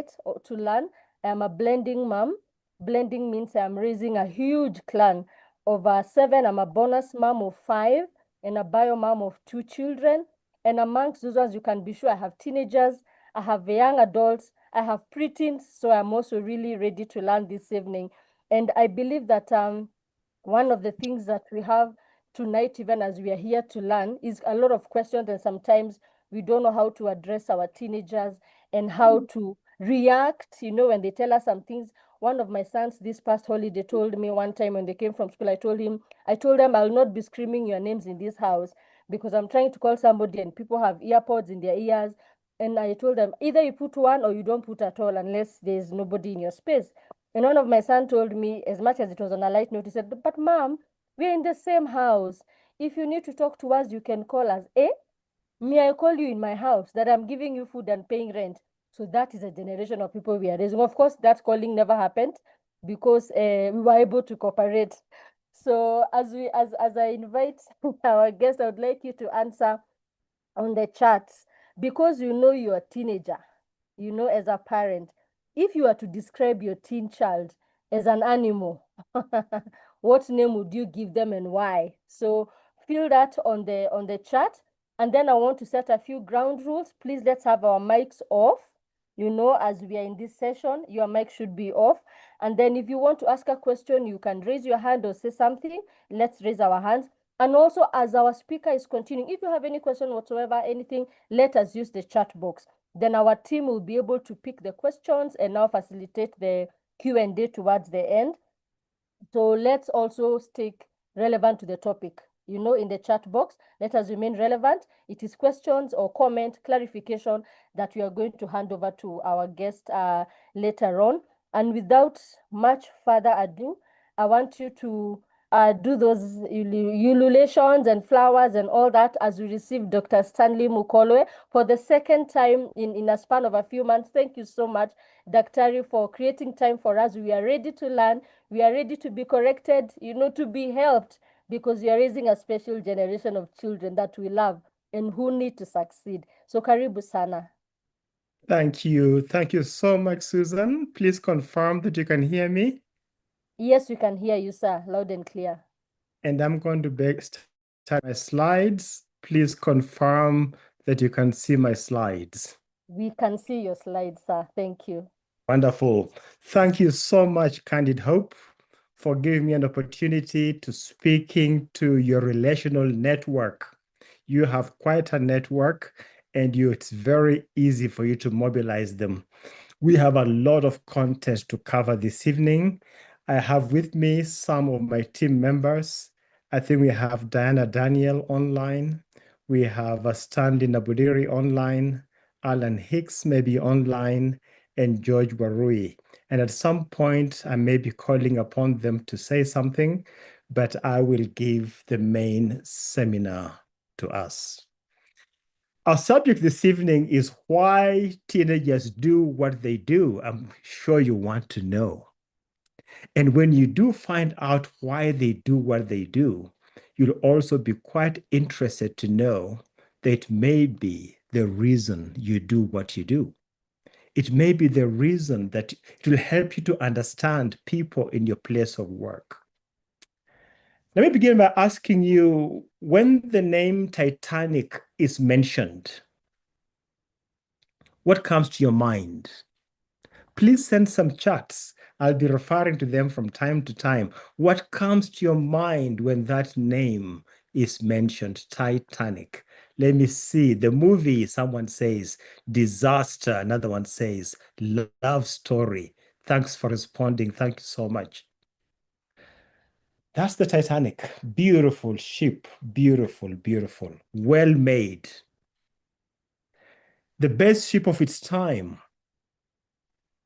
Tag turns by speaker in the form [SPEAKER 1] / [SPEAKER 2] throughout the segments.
[SPEAKER 1] cooperate or to learn. I am a blending mom. Blending means I'm raising a huge clan of 7. I'm a bonus mom of 5 and a bio mom of 2 children. And amongst those ones, you can be sure I have teenagers, I have young adults, I have preteens. So I'm also really ready to learn this evening. And I believe that one of the things that we have tonight, even as we are here to learn, is a lot of questions, and sometimes we don't know how to address our teenagers and how to react, when they tell us some things. One of my sons this past holiday told me one time when they came from school, I told them I'll not be screaming your names in this house because I'm trying to call somebody and people have earpods in their ears. And I told them either you put one or you don't put at all unless there's nobody in your space. And one of my son told me, as much as it was on a light note, he said, but mom, we're in the same house. If you need to talk to us, you can call us. Eh? Me, I call you in my house that I'm giving you food and paying rent. So that is a generation of people we are raising. Of course, that calling never happened because we were able to cooperate. So as I invite our guest, I would like you to answer on the charts because you're a teenager, as a parent. If you were to describe your teen child as an animal, what name would you give them and why? So fill that on the chat. And then I want to set a few ground rules. Please let's have our mics off. As we are in this session, your mic should be off. And then if you want to ask a question, you can raise your hand or say something. Let's raise our hands. And also, as our speaker is continuing, if you have any question whatsoever, anything, let us use the chat box. Then our team will be able to pick the questions and now facilitate the Q&A towards the end. So let's also stick relevant to the topic. In the chat box, let us remain relevant. It is questions or comment, clarification that we are going to hand over to our guest later on. And without much further ado, I want you to do those ululations and flowers and all that as we receive Dr. Stanley Mukolwe for the second time in a span of a few months. Thank you so much, Dr. for creating time for us. We are ready to learn. We are ready to be corrected, to be helped, because we are raising a special generation of children that we love and who need to succeed. So karibu sana.
[SPEAKER 2] Thank you. Thank you so much, Susan. Please confirm that you can hear me.
[SPEAKER 1] Yes, we can hear you, sir, loud and clear.
[SPEAKER 2] And I'm going to start my slides. Please confirm that you can see my slides.
[SPEAKER 1] We can see your slides, sir. Thank you.
[SPEAKER 2] Wonderful. Thank you so much, Candid Hope, for giving me an opportunity to speaking to your relational network. You have quite a network, and it's very easy for you to mobilize them. We have a lot of content to cover this evening. I have with me some of my team members. I think we have Diana Daniel online. We have Stanley Nabudiri online. Alan Hicks may be online, and George Barui. And at some point, I may be calling upon them to say something, but I will give the main seminar to us. Our subject this evening is why teenagers do what they do. I'm sure you want to know. And when you do find out why they do what they do, you'll also be quite interested to know that it may be the reason you do what you do. It may be the reason that it will help you to understand people in your place of work. Let me begin by asking you, when the name Titanic is mentioned, what comes to your mind? Please send some charts. I'll be referring to them from time to time. What comes to your mind when that name is mentioned, Titanic? Let me see. The movie, someone says, disaster. Another one says, love story. Thanks for responding. Thank you so much. That's the Titanic. Beautiful ship. Beautiful, beautiful. Well made. The best ship of its time.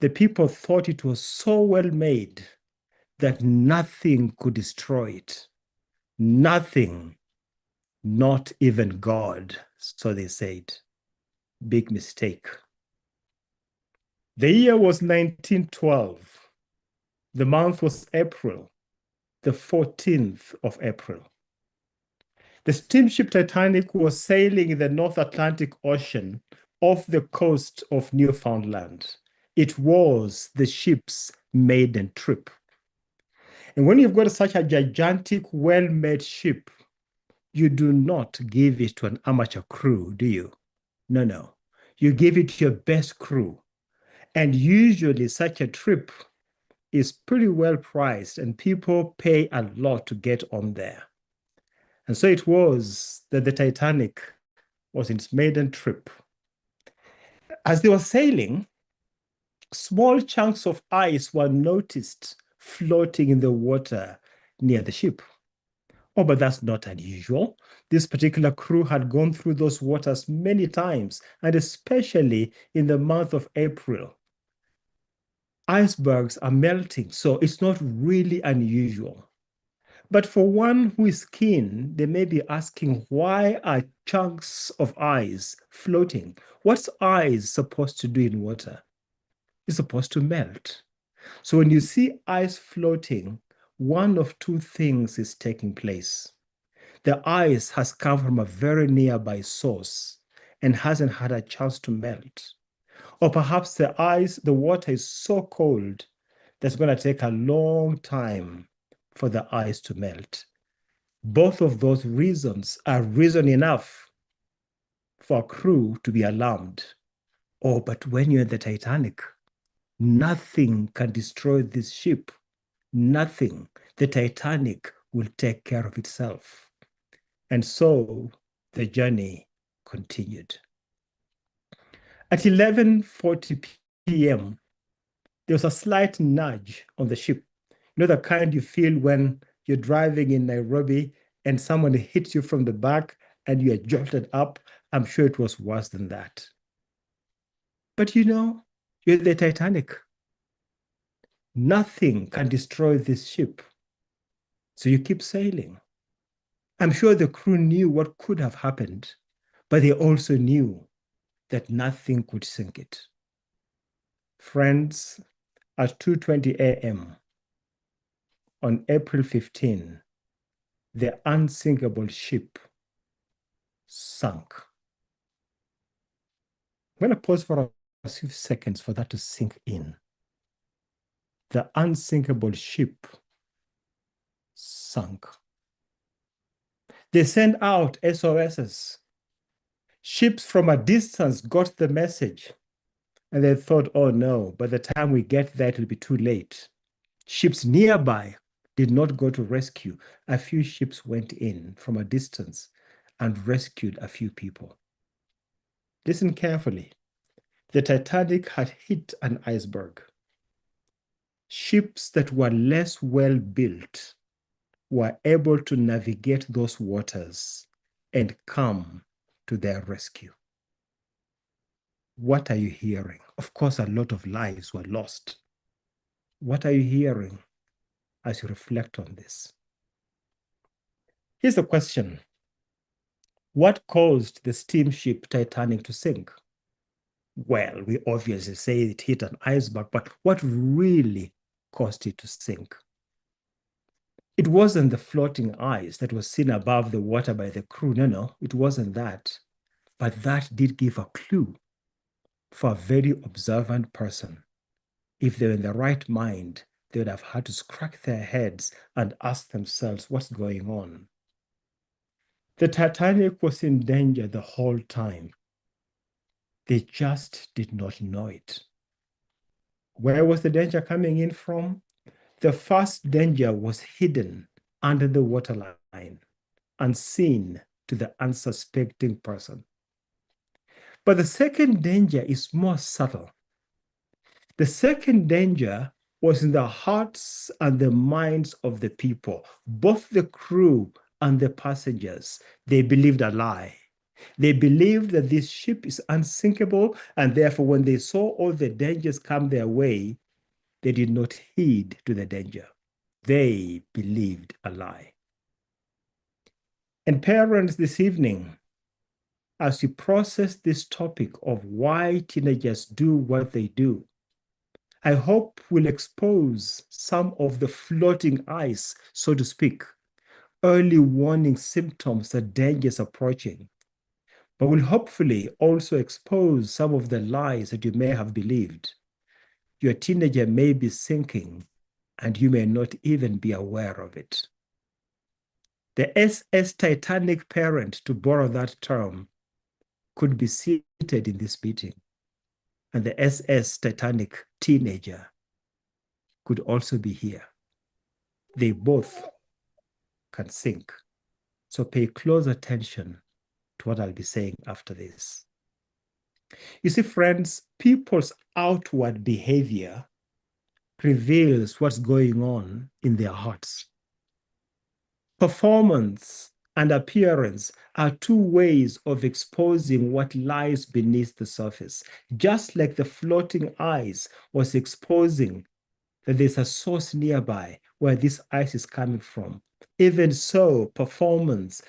[SPEAKER 2] The people thought it was so well made that nothing could destroy it. Nothing, not even God, so they said. Big mistake. The year was 1912. The month was April, the 14th of April. The steamship Titanic was sailing in the North Atlantic Ocean off the coast of Newfoundland. It was the ship's maiden trip. And when you've got such a gigantic, well-made ship, you do not give it to an amateur crew, do you? No, no. You give it to your best crew. And usually such a trip is pretty well priced and people pay a lot to get on there. And so it was that the Titanic was in its maiden trip. As they were sailing, small chunks of ice were noticed floating in the water near the ship. Oh, but that's not unusual. This particular crew had gone through those waters many times, and especially in the month of April. Icebergs are melting, so it's not really unusual. But for one who is keen, they may be asking, why are chunks of ice floating? What's ice supposed to do in water? It's supposed to melt. So when you see ice floating, one of two things is taking place. The ice has come from a very nearby source and hasn't had a chance to melt. Or perhaps the water is so cold that's going to take a long time for the ice to melt. Both of those reasons are reason enough for a crew to be alarmed. Oh, but when you're in the Titanic, nothing can destroy this ship. Nothing. The Titanic will take care of itself. And so the journey continued. At 11:40 p.m., there was a slight nudge on the ship. You know the kind you feel when you're driving in Nairobi and someone hits you from the back and you are jolted up? I'm sure it was worse than that. But you know, you're the Titanic. Nothing can destroy this ship. So you keep sailing. I'm sure the crew knew what could have happened, but they also knew that nothing could sink it. Friends, at 2:20 a.m. on April 15, the unsinkable ship sank. I'm going to pause for a few seconds for that to sink in. The unsinkable ship sank. They sent out SOSs. Ships from a distance got the message and they thought, oh no, by the time we get there, it'll be too late. Ships nearby did not go to rescue. A few ships went in from a distance and rescued a few people. Listen carefully. The Titanic had hit an iceberg. Ships that were less well built were able to navigate those waters and come to their rescue. What are you hearing? Of course, a lot of lives were lost. What are you hearing as you reflect on this? Here's the question. What caused the steamship Titanic to sink? Well, we obviously say it hit an iceberg, but what really caused it to sink? It wasn't the floating ice that was seen above the water by the crew. No, it wasn't that. But that did give a clue for a very observant person. If they were in the right mind, they would have had to scratch their heads and ask themselves what's going on. The Titanic was in danger the whole time. They just did not know it. Where was the danger coming in from? The first danger was hidden under the waterline, unseen to the unsuspecting person. But the second danger is more subtle. The second danger was in the hearts and the minds of the people, both the crew and the passengers. They believed a lie. They believed that this ship is unsinkable, and therefore when they saw all the dangers come their way, they did not heed to the danger. They believed a lie. And parents, this evening, as you process this topic of why teenagers do what they do, I hope we'll expose some of the floating ice, so to speak, early warning symptoms that danger is approaching. But we'll hopefully also expose some of the lies that you may have believed. Your teenager may be sinking and you may not even be aware of it. The SS Titanic parent, to borrow that term, could be seated in this meeting. And the SS Titanic teenager could also be here. They both can sink. So pay close attention to what I'll be saying after this. You see, friends, people's outward behavior reveals what's going on in their hearts. Performance and appearance are two ways of exposing what lies beneath the surface. Just like the floating ice was exposing that there's a source nearby where this ice is coming from. Even so, performance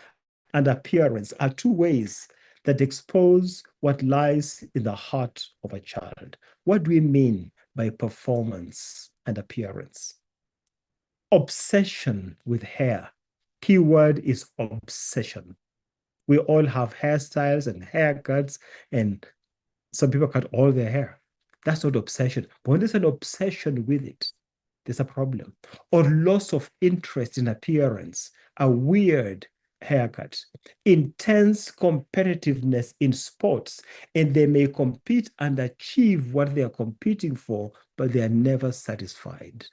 [SPEAKER 2] and appearance are two ways that expose what lies in the heart of a child. What do we mean by performance and appearance? Obsession with hair. Key word is obsession. We all have hairstyles and haircuts, and some people cut all their hair. That's not obsession. But when there's an obsession with it, there's a problem. Or loss of interest in appearance, a weird haircut, intense competitiveness in sports, and they may compete and achieve what they are competing for, but they are never satisfied.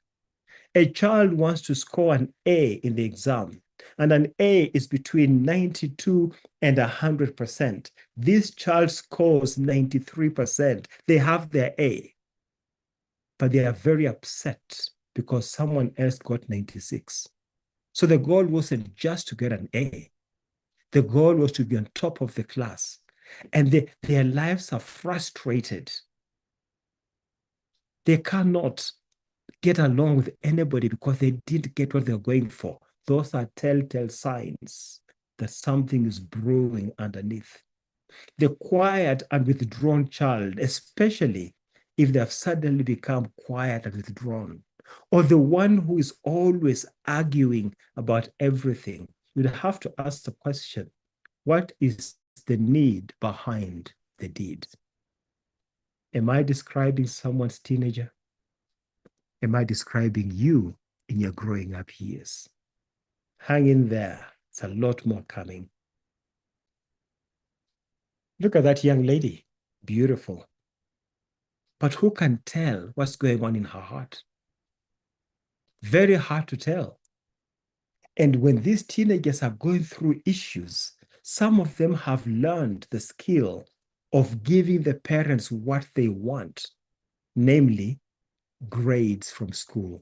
[SPEAKER 2] A child wants to score an A in the exam, and an A is between 92 and 100%. This child scores 93%. They have their A, but they are very upset because someone else got 96. So the goal wasn't just to get an A. The goal was to be on top of the class. And their lives are frustrated. They cannot get along with anybody because they didn't get what they're going for. Those are telltale signs that something is brewing underneath. The quiet and withdrawn child, especially if they have suddenly become quiet and withdrawn, or the one who is always arguing about everything, you'd have to ask the question, what is the need behind the deed? Am I describing someone's teenager? Am I describing you in your growing up years? Hang in there. It's a lot more coming. Look at that young lady. Beautiful. But who can tell what's going on in her heart? Very hard to tell. And when these teenagers are going through issues, some of them have learned the skill of giving the parents what they want, namely grades from school.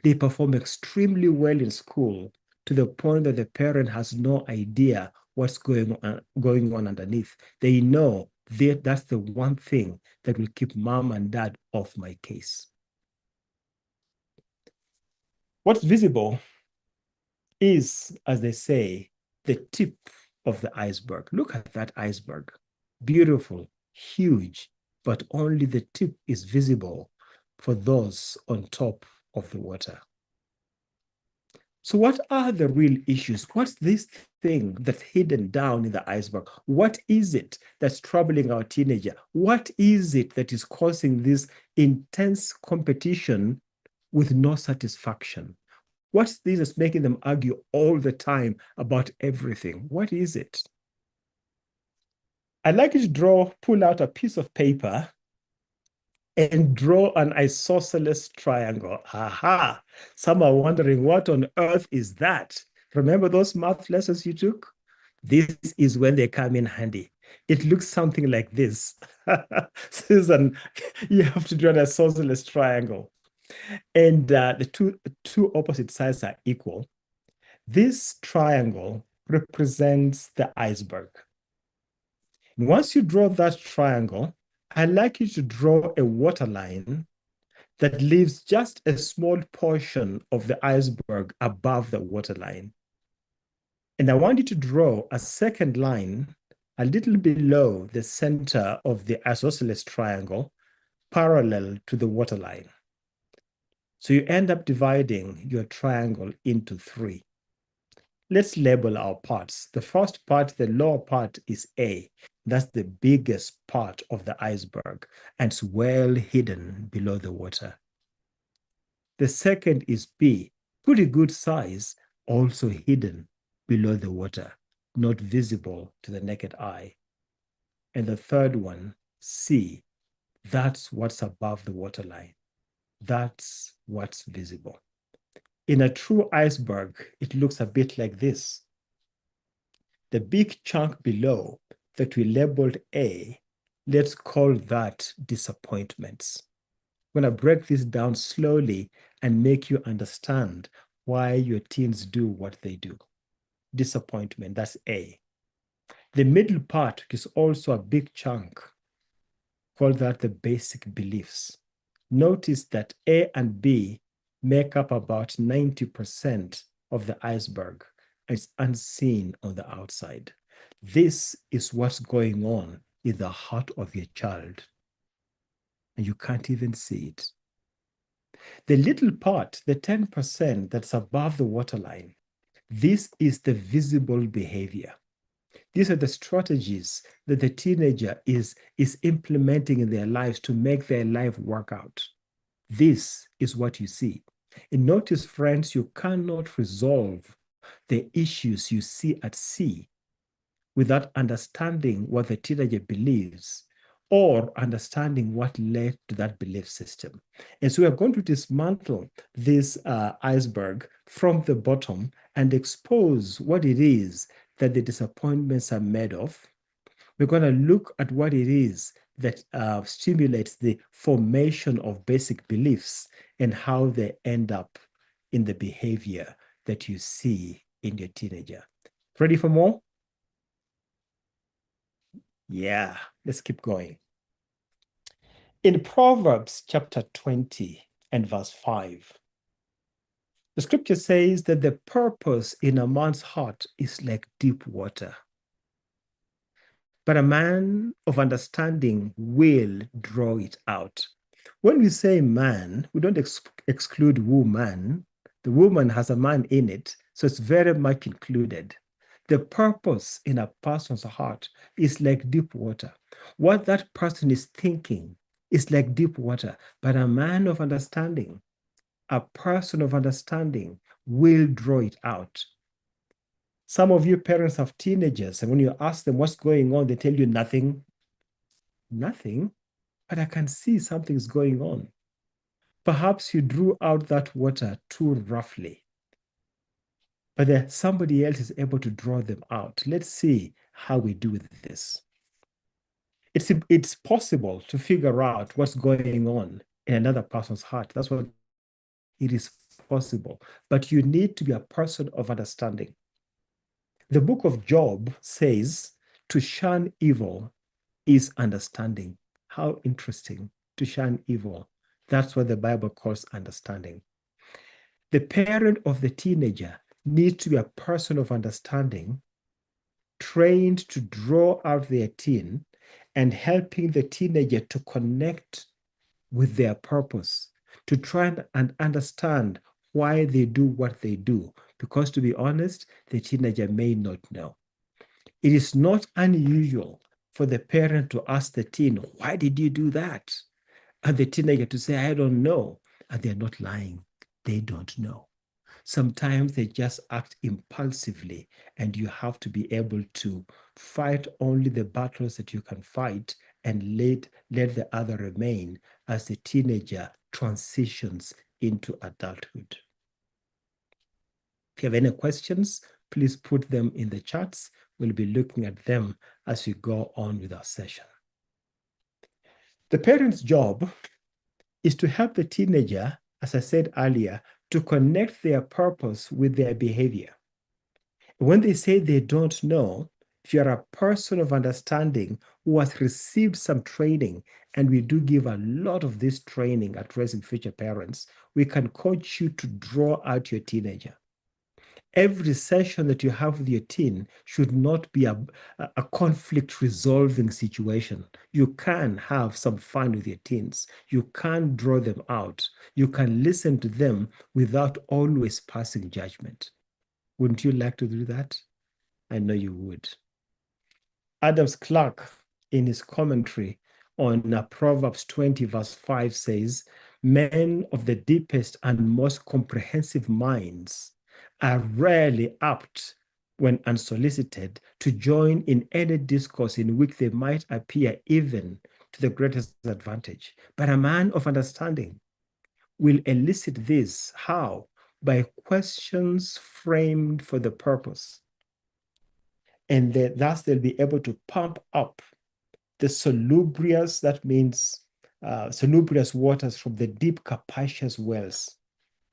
[SPEAKER 2] They perform extremely well in school to the point that the parent has no idea what's going on underneath. They know that's the one thing that will keep mom and dad off my case. What's visible is, as they say, the tip of the iceberg. Look at that iceberg. Beautiful, huge, but only the tip is visible for those on top of the water. So what are the real issues? What's this thing that's hidden down in the iceberg? What is it that's troubling our teenager? What is it that is causing this intense competition with no satisfaction? What's this that's making them argue all the time about everything? What is it? I'd like you to pull out a piece of paper and draw an isosceles triangle. Aha! Some are wondering, what on earth is that? Remember those math lessons you took? This is when they come in handy. It looks something like this. Susan, you have to draw an isosceles triangle. And the two opposite sides are equal. This triangle represents the iceberg. And once you draw that triangle, I'd like you to draw a waterline that leaves just a small portion of the iceberg above the waterline. And I want you to draw a second line a little below the center of the isosceles triangle, parallel to the waterline. So you end up dividing your triangle into three. Let's label our parts. The first part, the lower part, is A. That's the biggest part of the iceberg, and it's well hidden below the water. The second is B, pretty good size, also hidden below the water, not visible to the naked eye. And the third one, C, that's what's above the waterline. That's what's visible. In a true iceberg, it looks a bit like this. The big chunk below that we labeled A, let's call that disappointments. I'm going to break this down slowly and make you understand why your teens do what they do. Disappointment, that's A. The middle part is also a big chunk. Call that the basic beliefs. Notice that A and B make up about 90% of the iceberg. It's unseen on the outside. This is what's going on in the heart of your child, and you can't even see it. The little part, the 10% that's above the waterline, this is the visible behavior. These are the strategies that the teenager is implementing in their lives to make their life work out. This is what you see. And notice, friends, you cannot resolve the issues you see at sea without understanding what the teenager believes or understanding what led to that belief system. And so we are going to dismantle this iceberg from the bottom and expose what it is that the disappointments are made of. We're going to look at what it is that stimulates the formation of basic beliefs and how they end up in the behavior that you see in your teenager. Ready for more? Yeah, let's keep going. In Proverbs chapter 20 and verse 5, the scripture says that the purpose in a man's heart is like deep water, but a man of understanding will draw it out. When we say man, we don't exclude woman. The woman has a man in it, so it's very much included. The purpose in a person's heart is like deep water. What that person is thinking is like deep water, but a man of understanding, a person of understanding will draw it out. Some of you parents have teenagers, and when you ask them what's going on, they tell you nothing. Nothing, but I can see something's going on. Perhaps you drew out that water too roughly, but somebody else is able to draw them out. Let's see how we do with this. It's possible to figure out what's going on in another person's heart. That's what it is possible, but you need to be a person of understanding. The book of Job says to shun evil is understanding. How interesting. To shun evil. That's what the Bible calls understanding. The parent of the teenager needs to be a person of understanding, trained to draw out their teen and helping the teenager to connect with their purpose, to try and understand why they do what they do. Because to be honest, the teenager may not know. It is not unusual for the parent to ask the teen, why did you do that? And the teenager to say, I don't know. And they're not lying. They don't know. Sometimes they just act impulsively, and you have to be able to fight only the battles that you can fight and let the other remain as the teenager transitions into adulthood. If you have any questions, please put them in the chats. We'll be looking at them as we go on with our session. The parent's job is to help the teenager, as I said earlier, to connect their purpose with their behavior. When they say they don't know, if you're a person of understanding who has received some training, and we do give a lot of this training at Raising Future Parents, we can coach you to draw out your teenager. Every session that you have with your teen should not be a conflict resolving situation. You can have some fun with your teens. You can draw them out. You can listen to them without always passing judgment. Wouldn't you like to do that? I know you would. Adams Clark, in his commentary on Proverbs 20, verse 5, says, men of the deepest and most comprehensive minds are rarely apt, when unsolicited, to join in any discourse in which they might appear even to the greatest advantage. But a man of understanding will elicit this. How? By questions framed for the purpose. And thus they'll be able to pump up the salubrious, that means salubrious waters from the deep capacious wells,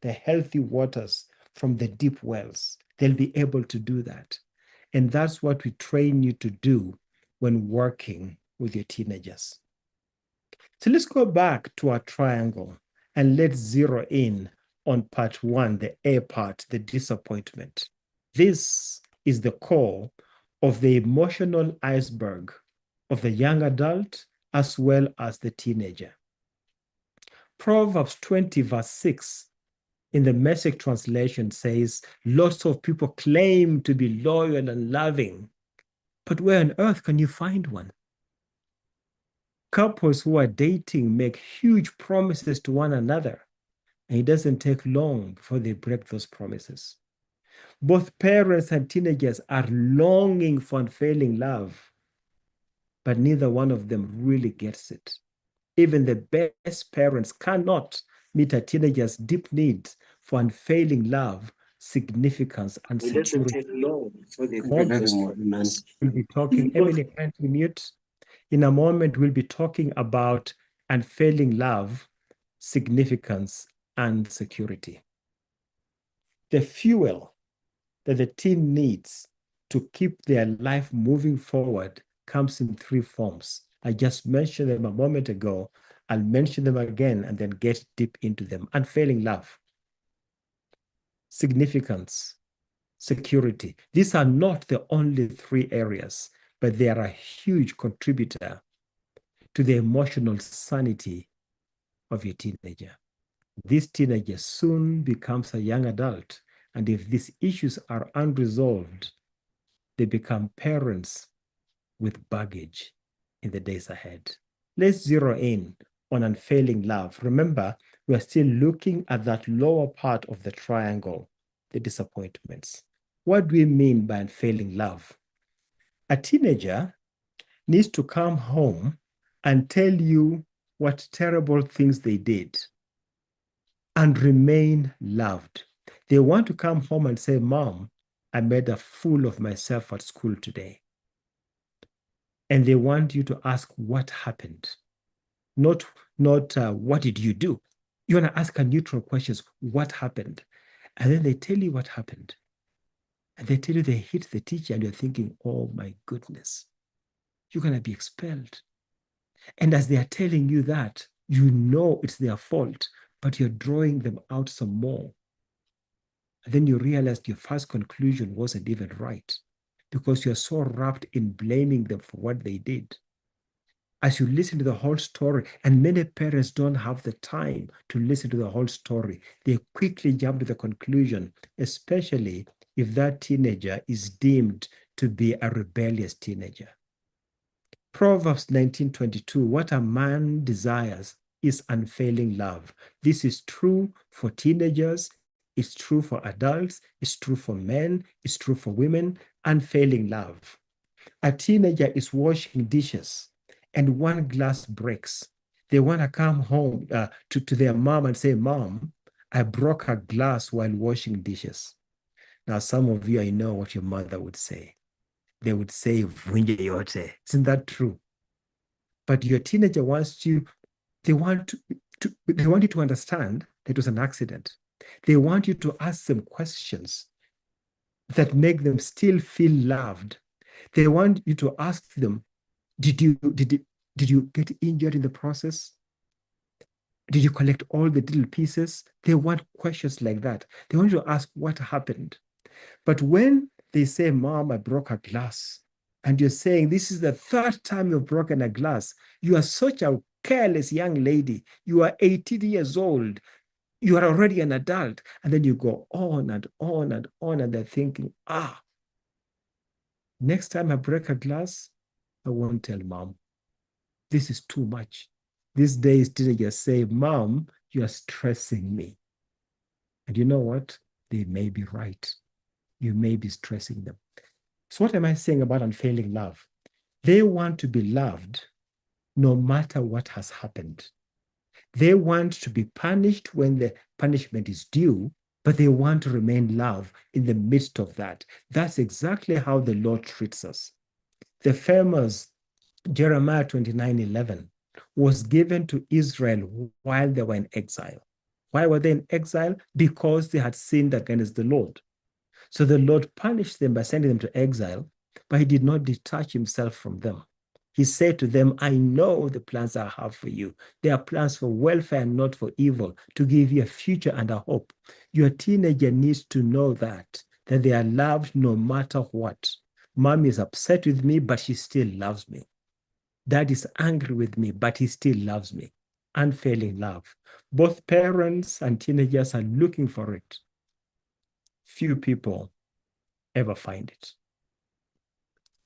[SPEAKER 2] the healthy waters from the deep wells. They'll be able to do that. And that's what we train you to do when working with your teenagers. So let's go back to our triangle and let's zero in on part one, the A part, the disappointment. This is the core of the emotional iceberg of the young adult as well as the teenager. Proverbs 20, verse 6 in the Message translation says, lots of people claim to be loyal and loving, but where on earth can you find one? Couples who are dating make huge promises to one another, and it doesn't take long before they break those promises. Both parents and teenagers are longing for unfailing love, but neither one of them really gets it. Even the best parents cannot meet a teenager's deep needs for unfailing love, significance, and security. It doesn't take long for the we'll be talking. Emily, kindly mute. In a moment, we'll be talking about unfailing love, significance, and security. The fuel that the teen needs to keep their life moving forward comes in three forms. I just mentioned them a moment ago. I'll mention them again and then get deep into them. Unfailing love, significance, security. These are not the only three areas, but they are a huge contributor to the emotional sanity of your teenager. This teenager soon becomes a young adult, and if these issues are unresolved, they become parents with baggage in the days ahead. Let's zero in on unfailing love. Remember, we're still looking at that lower part of the triangle, the disappointments. What do we mean by unfailing love? A teenager needs to come home and tell you what terrible things they did and remain loved. They want to come home and say, Mom, I made a fool of myself at school today. And they want you to ask what happened, not what did you do. You want to ask a neutral question, what happened? And then they tell you what happened. And they tell you they hit the teacher and you're thinking, oh my goodness, you're going to be expelled. And as they are telling you that, you know it's their fault, but you're drawing them out some more. And then you realize your first conclusion wasn't even right because you're so wrapped in blaming them for what they did. As you listen to the whole story, and many parents don't have the time to listen to the whole story, they quickly jump to the conclusion, especially if that teenager is deemed to be a rebellious teenager. Proverbs 19:22, what a man desires is unfailing love. This is true for teenagers, it's true for adults, it's true for men, it's true for women, unfailing love. A teenager is washing dishes and one glass breaks. They want to come home to their mom and say, Mom, I broke a glass while washing dishes. Now, some of you, I know what your mother would say. They would say, Vunje yote. Isn't that true? But your teenager wants you, they want you to understand that it was an accident. They want you to ask them questions that make them still feel loved. They want you to ask them, did you get injured in the process? Did you collect all the little pieces? They want questions like that. They want you to ask what happened. But when they say, Mom, I broke a glass, and you're saying, this is the third time you've broken a glass, you are such a careless young lady. You are 18 years old. You are already an adult. And then you go on and on and on, and they're thinking, next time I break a glass, I won't tell mom. This is too much. These days, teenagers say, Mom, you are stressing me. And you know what? They may be right. You may be stressing them. So what am I saying about unfailing love? They want to be loved no matter what has happened. They want to be punished when the punishment is due, but they want to remain love in the midst of that. That's exactly how the Lord treats us. The famous Jeremiah 29:11 was given to Israel while they were in exile. Why were they in exile? Because they had sinned against the Lord. So the Lord punished them by sending them to exile, but he did not detach himself from them. He said to them, I know the plans I have for you. They are plans for welfare and not for evil, to give you a future and a hope. Your teenager needs to know that they are loved no matter what. Mom is upset with me, but she still loves me. Dad is angry with me, but he still loves me. Unfailing love. Both parents and teenagers are looking for it. Few people ever find it.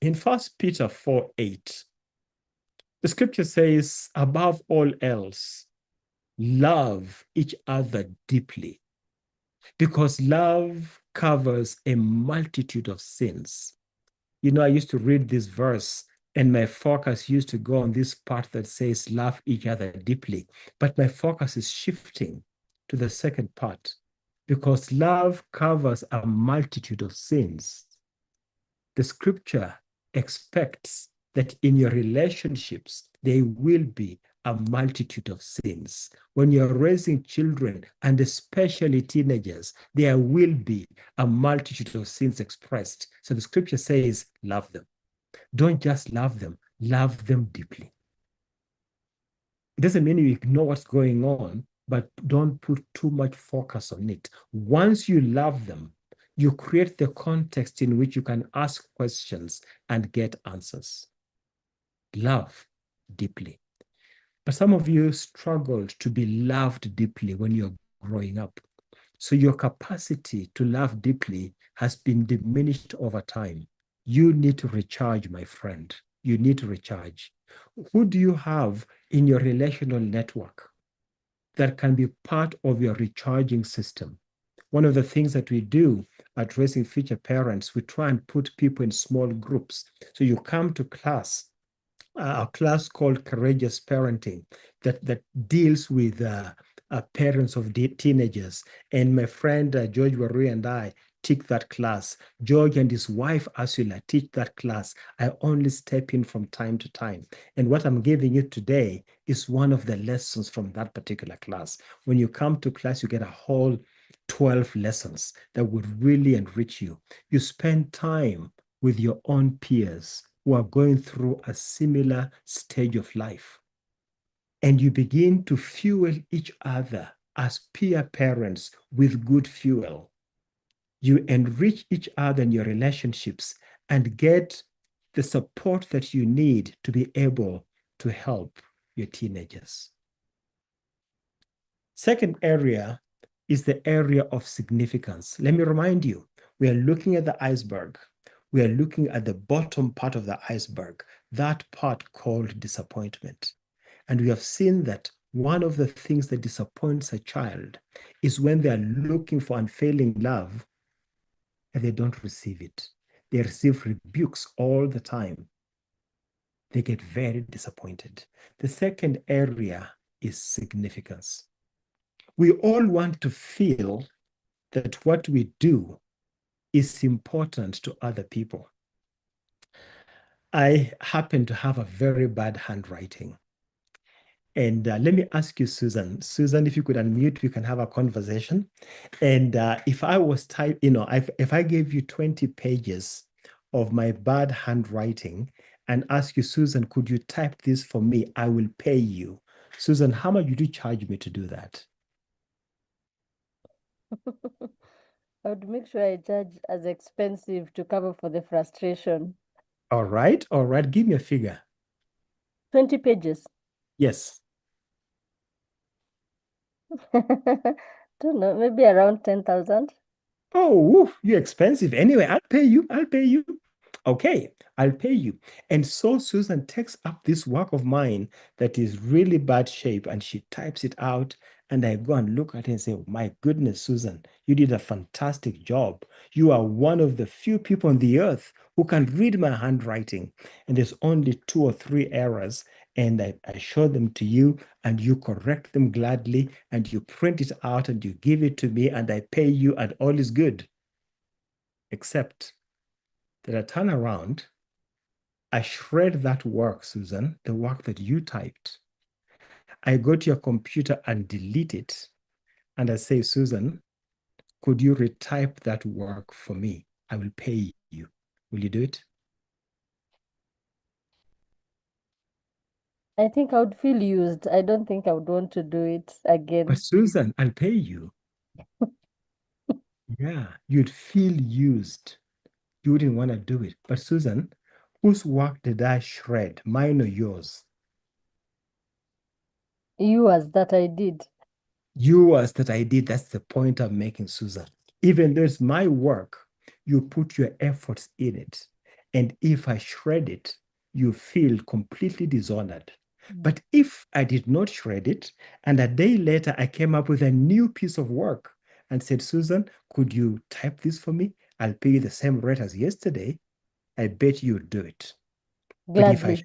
[SPEAKER 2] In 1 Peter 4:8, the scripture says, above all else, love each other deeply, because love covers a multitude of sins. You know, I used to read this verse and my focus used to go on this part that says, love each other deeply. But my focus is shifting to the second part, because love covers a multitude of sins. The scripture expects that in your relationships, there will be a multitude of sins. When you're raising children, and especially teenagers, there will be a multitude of sins expressed. So the scripture says, love them. Don't just love them deeply. It doesn't mean you ignore what's going on, but don't put too much focus on it. Once you love them, you create the context in which you can ask questions and get answers. Love deeply. But some of you struggled to be loved deeply when you're growing up. So your capacity to love deeply has been diminished over time. You need to recharge, my friend. You need to recharge. Who do you have in your relational network that can be part of your recharging system? One of the things that we do at Raising Future Parents, we try and put people in small groups. So you come to class, a class called Courageous Parenting that deals with parents of teenagers. And my friend George Warui and I teach that class. George and his wife Ursula teach that class. I only step in from time to time. And what I'm giving you today is one of the lessons from that particular class. When you come to class, you get a whole 12 lessons that would really enrich you. You spend time with your own peers who are going through a similar stage of life. And you begin to fuel each other as peer parents with good fuel. You enrich each other in your relationships and get the support that you need to be able to help your teenagers. Second area is the area of significance. Let me remind you, we are looking at the iceberg. We are looking at the bottom part of the iceberg, that part called disappointment. And we have seen that one of the things that disappoints a child is when they are looking for unfailing love and they don't receive it. They receive rebukes all the time. They get very disappointed. The second area is significance. We all want to feel that what we do is important to other people. I happen to have a very bad handwriting. And let me ask you, Susan. Susan, if you could unmute, we can have a conversation. And if I was if I gave you 20 pages of my bad handwriting and ask you, Susan, could you type this for me? I will pay you. Susan, how much would you charge me to do that?
[SPEAKER 1] I would make sure I charge as expensive to cover for the frustration.
[SPEAKER 2] All right, all right. Give me a figure.
[SPEAKER 1] 20 pages.
[SPEAKER 2] Yes.
[SPEAKER 1] Don't know, maybe around 10,000.
[SPEAKER 2] Oh, you're expensive. Anyway, I'll pay you. I'll pay you. Okay, I'll pay you. And so Susan takes up this work of mine that is really bad shape and she types it out. And I go and look at it and say, my goodness, Susan, you did a fantastic job. You are one of the few people on the earth who can read my handwriting. And there's only 2 or 3 errors. And I show them to you and you correct them gladly and you print it out and you give it to me and I pay you and all is good. Except that I turn around, I shred that work, Susan, the work that you typed. I go to your computer and delete it. And I say, Susan, could you retype that work for me? I will pay you. Will you do it?
[SPEAKER 1] I think I would feel used. I don't think I would want to do it
[SPEAKER 2] But
[SPEAKER 1] again.
[SPEAKER 2] Susan, I'll pay you. Yeah, you'd feel used. You wouldn't want to do it. But Susan, whose work did I shred? Mine or yours?
[SPEAKER 1] Yours that I did.
[SPEAKER 2] Yours that I did. That's the point I'm making, Susan. Even though it's my work, you put your efforts in it. And if I shred it, you feel completely dishonored. But if I did not shred it, and a day later I came up with a new piece of work and said, Susan, could you type this for me? I'll pay you the same rate as yesterday. I bet you'd do it. But if I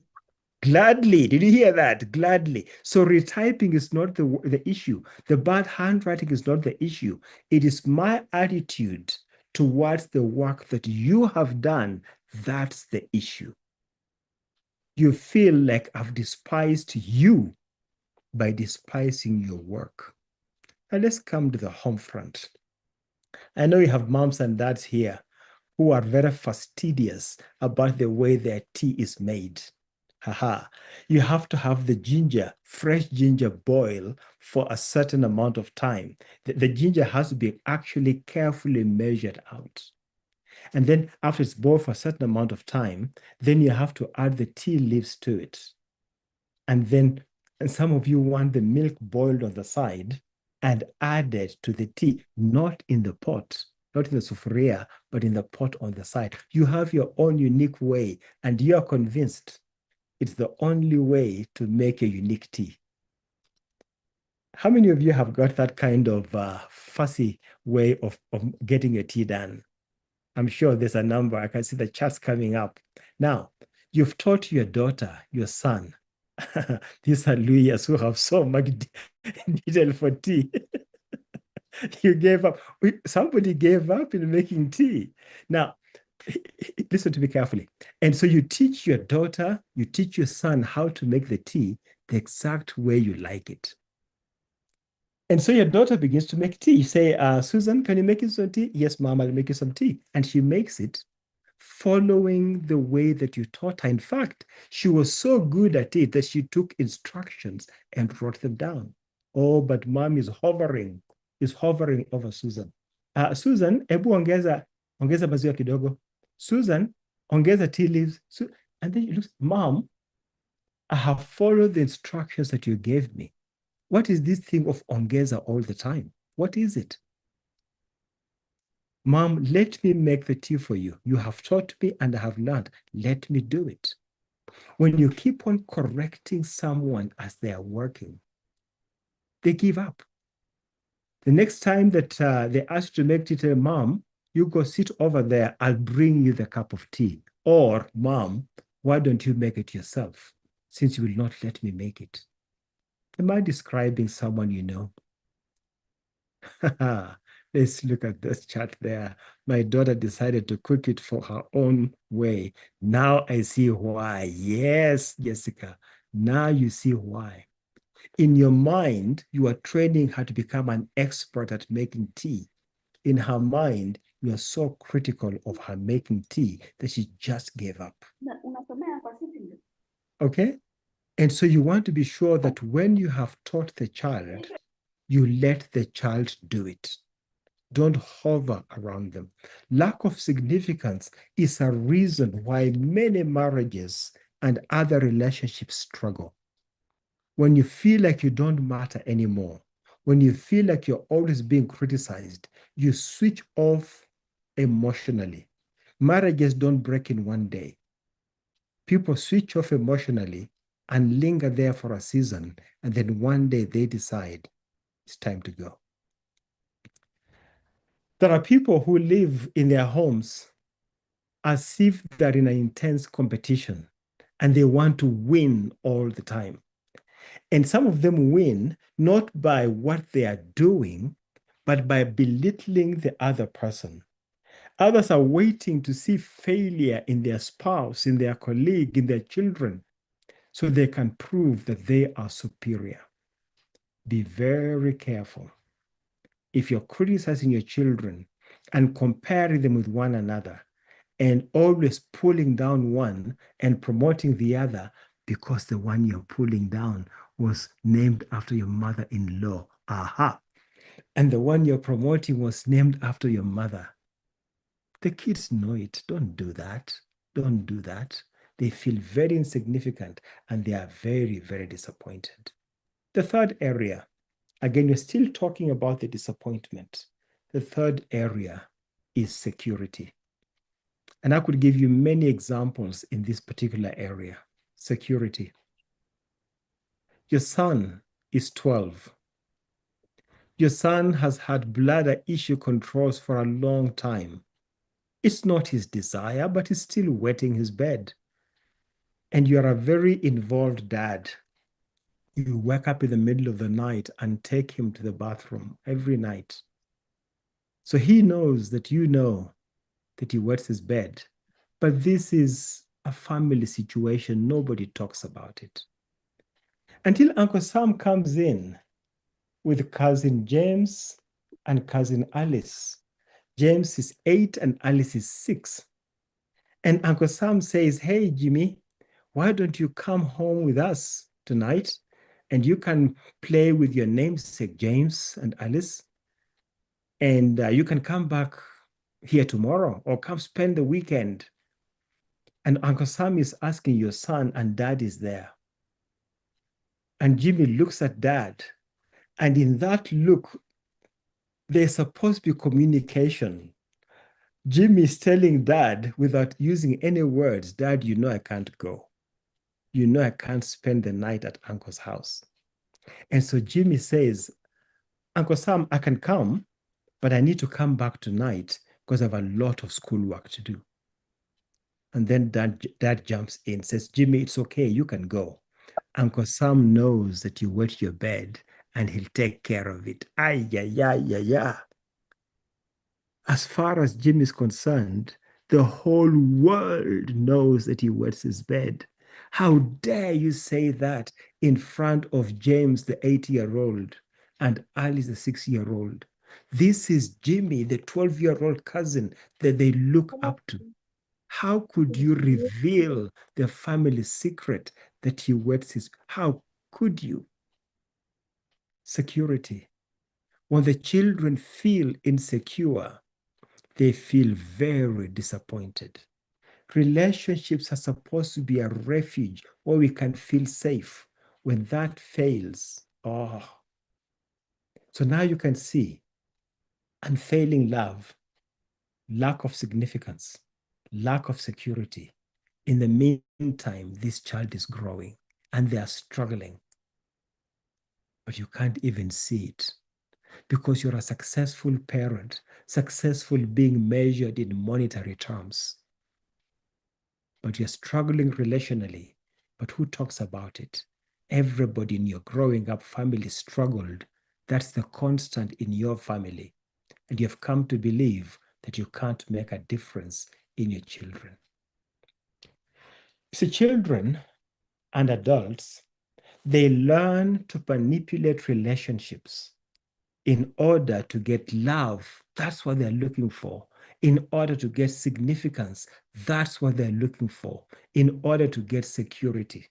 [SPEAKER 1] Gladly.
[SPEAKER 2] gladly, did you hear that? Gladly. So retyping is not the issue. The bad handwriting is not the issue. It is my attitude towards the work that you have done. That's the issue. You feel like I've despised you by despising your work. Now let's come to the home front. I know you have moms and dads here who are very fastidious about the way their tea is made. Haha. You have to have the ginger, fresh ginger boil for a certain amount of time. The ginger has to be actually carefully measured out. And then after it's boiled for a certain amount of time, then you have to add the tea leaves to it. And some of you want the milk boiled on the side and added to the tea, not in the pot, not in the sufuria, but in the pot on the side. You have your own unique way, and you are convinced it's the only way to make a unique tea. How many of you have got that kind of fussy way of getting your tea done? I'm sure there's a number. I can see the charts coming up. Now, you've taught your daughter, your son, these are lawyers who have so much detail for tea. You gave up. Somebody gave up in making tea. Now, listen to me carefully. And so you teach your daughter, you teach your son how to make the tea the exact way you like it. And so your daughter begins to make tea. You say, Susan, can you make you some tea? Yes, mom, I'll make you some tea. And she makes it following the way that you taught her. In fact, she was so good at it that she took instructions and wrote them down. Oh, but mom is hovering over Susan. Susan, ebu ongeza maziwa kidogo. Susan, ongeza tea leaves. And then she looks, mom, I have followed the instructions that you gave me. What is this thing of ongeza all the time? What is it? Mom, let me make the tea for you. You have taught me and I have learned. Let me do it. When you keep on correcting someone as they are working, they give up. The next time that they ask you to make tea, Mom, you go sit over there. I'll bring you the cup of tea. Or, Mom, why don't you make it yourself since you will not let me make it? Am I describing someone you know? Let's look at this chart there. My daughter decided to cook it for her own way. Now I see why. Yes, Jessica. Now you see why. In your mind, you are training her to become an expert at making tea. In her mind, you are so critical of her making tea that she just gave up. Okay? And so you want to be sure that when you have taught the child, you let the child do it. Don't hover around them. Lack of significance is a reason why many marriages and other relationships struggle. When you feel like you don't matter anymore, when you feel like you're always being criticized, you switch off emotionally. Marriages don't break in one day. People switch off emotionally and linger there for a season, and then one day they decide it's time to go. There are people who live in their homes as if they're in an intense competition and they want to win all the time. And some of them win not by what they are doing, but by belittling the other person. Others are waiting to see failure in their spouse, in their colleague, in their children, so they can prove that they are superior. Be very careful. If you're criticizing your children and comparing them with one another, and always pulling down one and promoting the other because the one you're pulling down was named after your mother-in-law. Aha. And the one you're promoting was named after your mother. The kids know it. Don't do that. Don't do that. They feel very insignificant and they are very, very disappointed. The third area, again, we're still talking about the disappointment. The third area is security. And I could give you many examples in this particular area. Security. Your son is 12. Your son has had bladder issue controls for a long time. It's not his desire, but he's still wetting his bed. And you're a very involved dad. You wake up in the middle of the night and take him to the bathroom every night. So he knows that you know that he wets his bed. But this is a family situation. Nobody talks about it. Until Uncle Sam comes in with cousin James and cousin Alice. James is 8 and Alice is 6. And Uncle Sam says, hey, Jimmy, why don't you come home with us tonight? And you can play with your namesake, James and Alice. And you can come back here tomorrow or come spend the weekend. And Uncle Sam is asking your son, and dad is there. And Jimmy looks at dad. And in that look, there's supposed to be communication. Jimmy is telling dad without using any words, Dad, you know I can't go. You know I can't spend the night at Uncle's house. And so Jimmy says, Uncle Sam, I can come, but I need to come back tonight because I have a lot of schoolwork to do. And then dad jumps in, says, Jimmy, it's okay, you can go. Uncle Sam knows that you wet your bed and he'll take care of it. Ay, yeah, yeah, yeah, yeah. As far as Jim is concerned, the whole world knows that he wets his bed. How dare you say that in front of James, the 8-year-old, and Alice, the 6-year-old? This is Jimmy, the 12-year-old cousin that they look up to. How could you reveal the family secret that he wets his? How could you? Security. When the children feel insecure, they feel very disappointed. Relationships are supposed to be a refuge where we can feel safe. When that fails, oh. So now you can see unfailing love, lack of significance, lack of security. In the meantime, this child is growing and they are struggling. But you can't even see it because you're a successful parent, successful being measured in monetary terms. But you're struggling relationally. But who talks about it? Everybody in your growing up family struggled. That's the constant in your family. And you've come to believe that you can't make a difference in your children. So children and adults, they learn to manipulate relationships in order to get love. That's what they're looking for. In order to get significance, that's what they're looking for. In order to get security.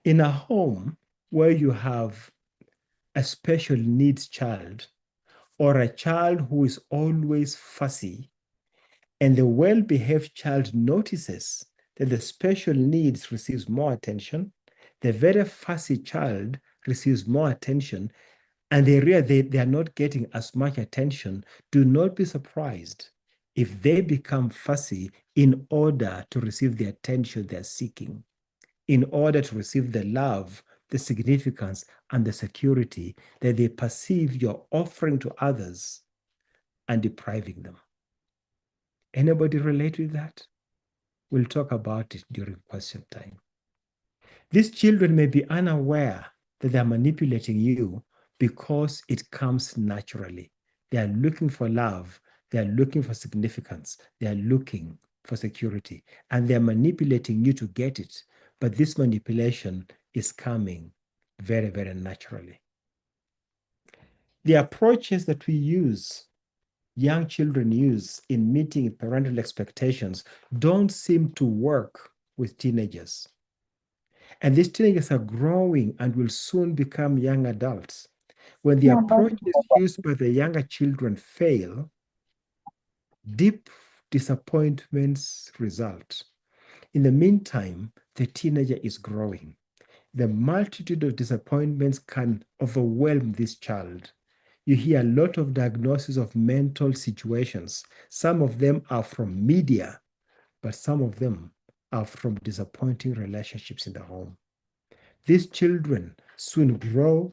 [SPEAKER 2] In a home where you have a special needs child or a child who is always fussy, and the well-behaved child notices that the special needs receives more attention, the very fussy child receives more attention, and they are not getting as much attention, do not be surprised if they become fussy in order to receive the attention they're seeking, in order to receive the love, the significance, and the security that they perceive you're offering to others and depriving them. Anybody relate with that? We'll talk about it during question time. These children may be unaware that they're manipulating you because it comes naturally. They are looking for love. They are looking for significance. They are looking for security. And they're manipulating you to get it. But this manipulation is coming very, very naturally. The approaches that we use, young children use in meeting parental expectations, don't seem to work with teenagers. And these teenagers are growing and will soon become young adults. When the approaches used by the younger children fail, deep disappointments result. In the meantime, the teenager is growing. The multitude of disappointments can overwhelm this child. You hear a lot of diagnoses of mental situations. Some of them are from media, but some of them are from disappointing relationships in the home. These children soon grow,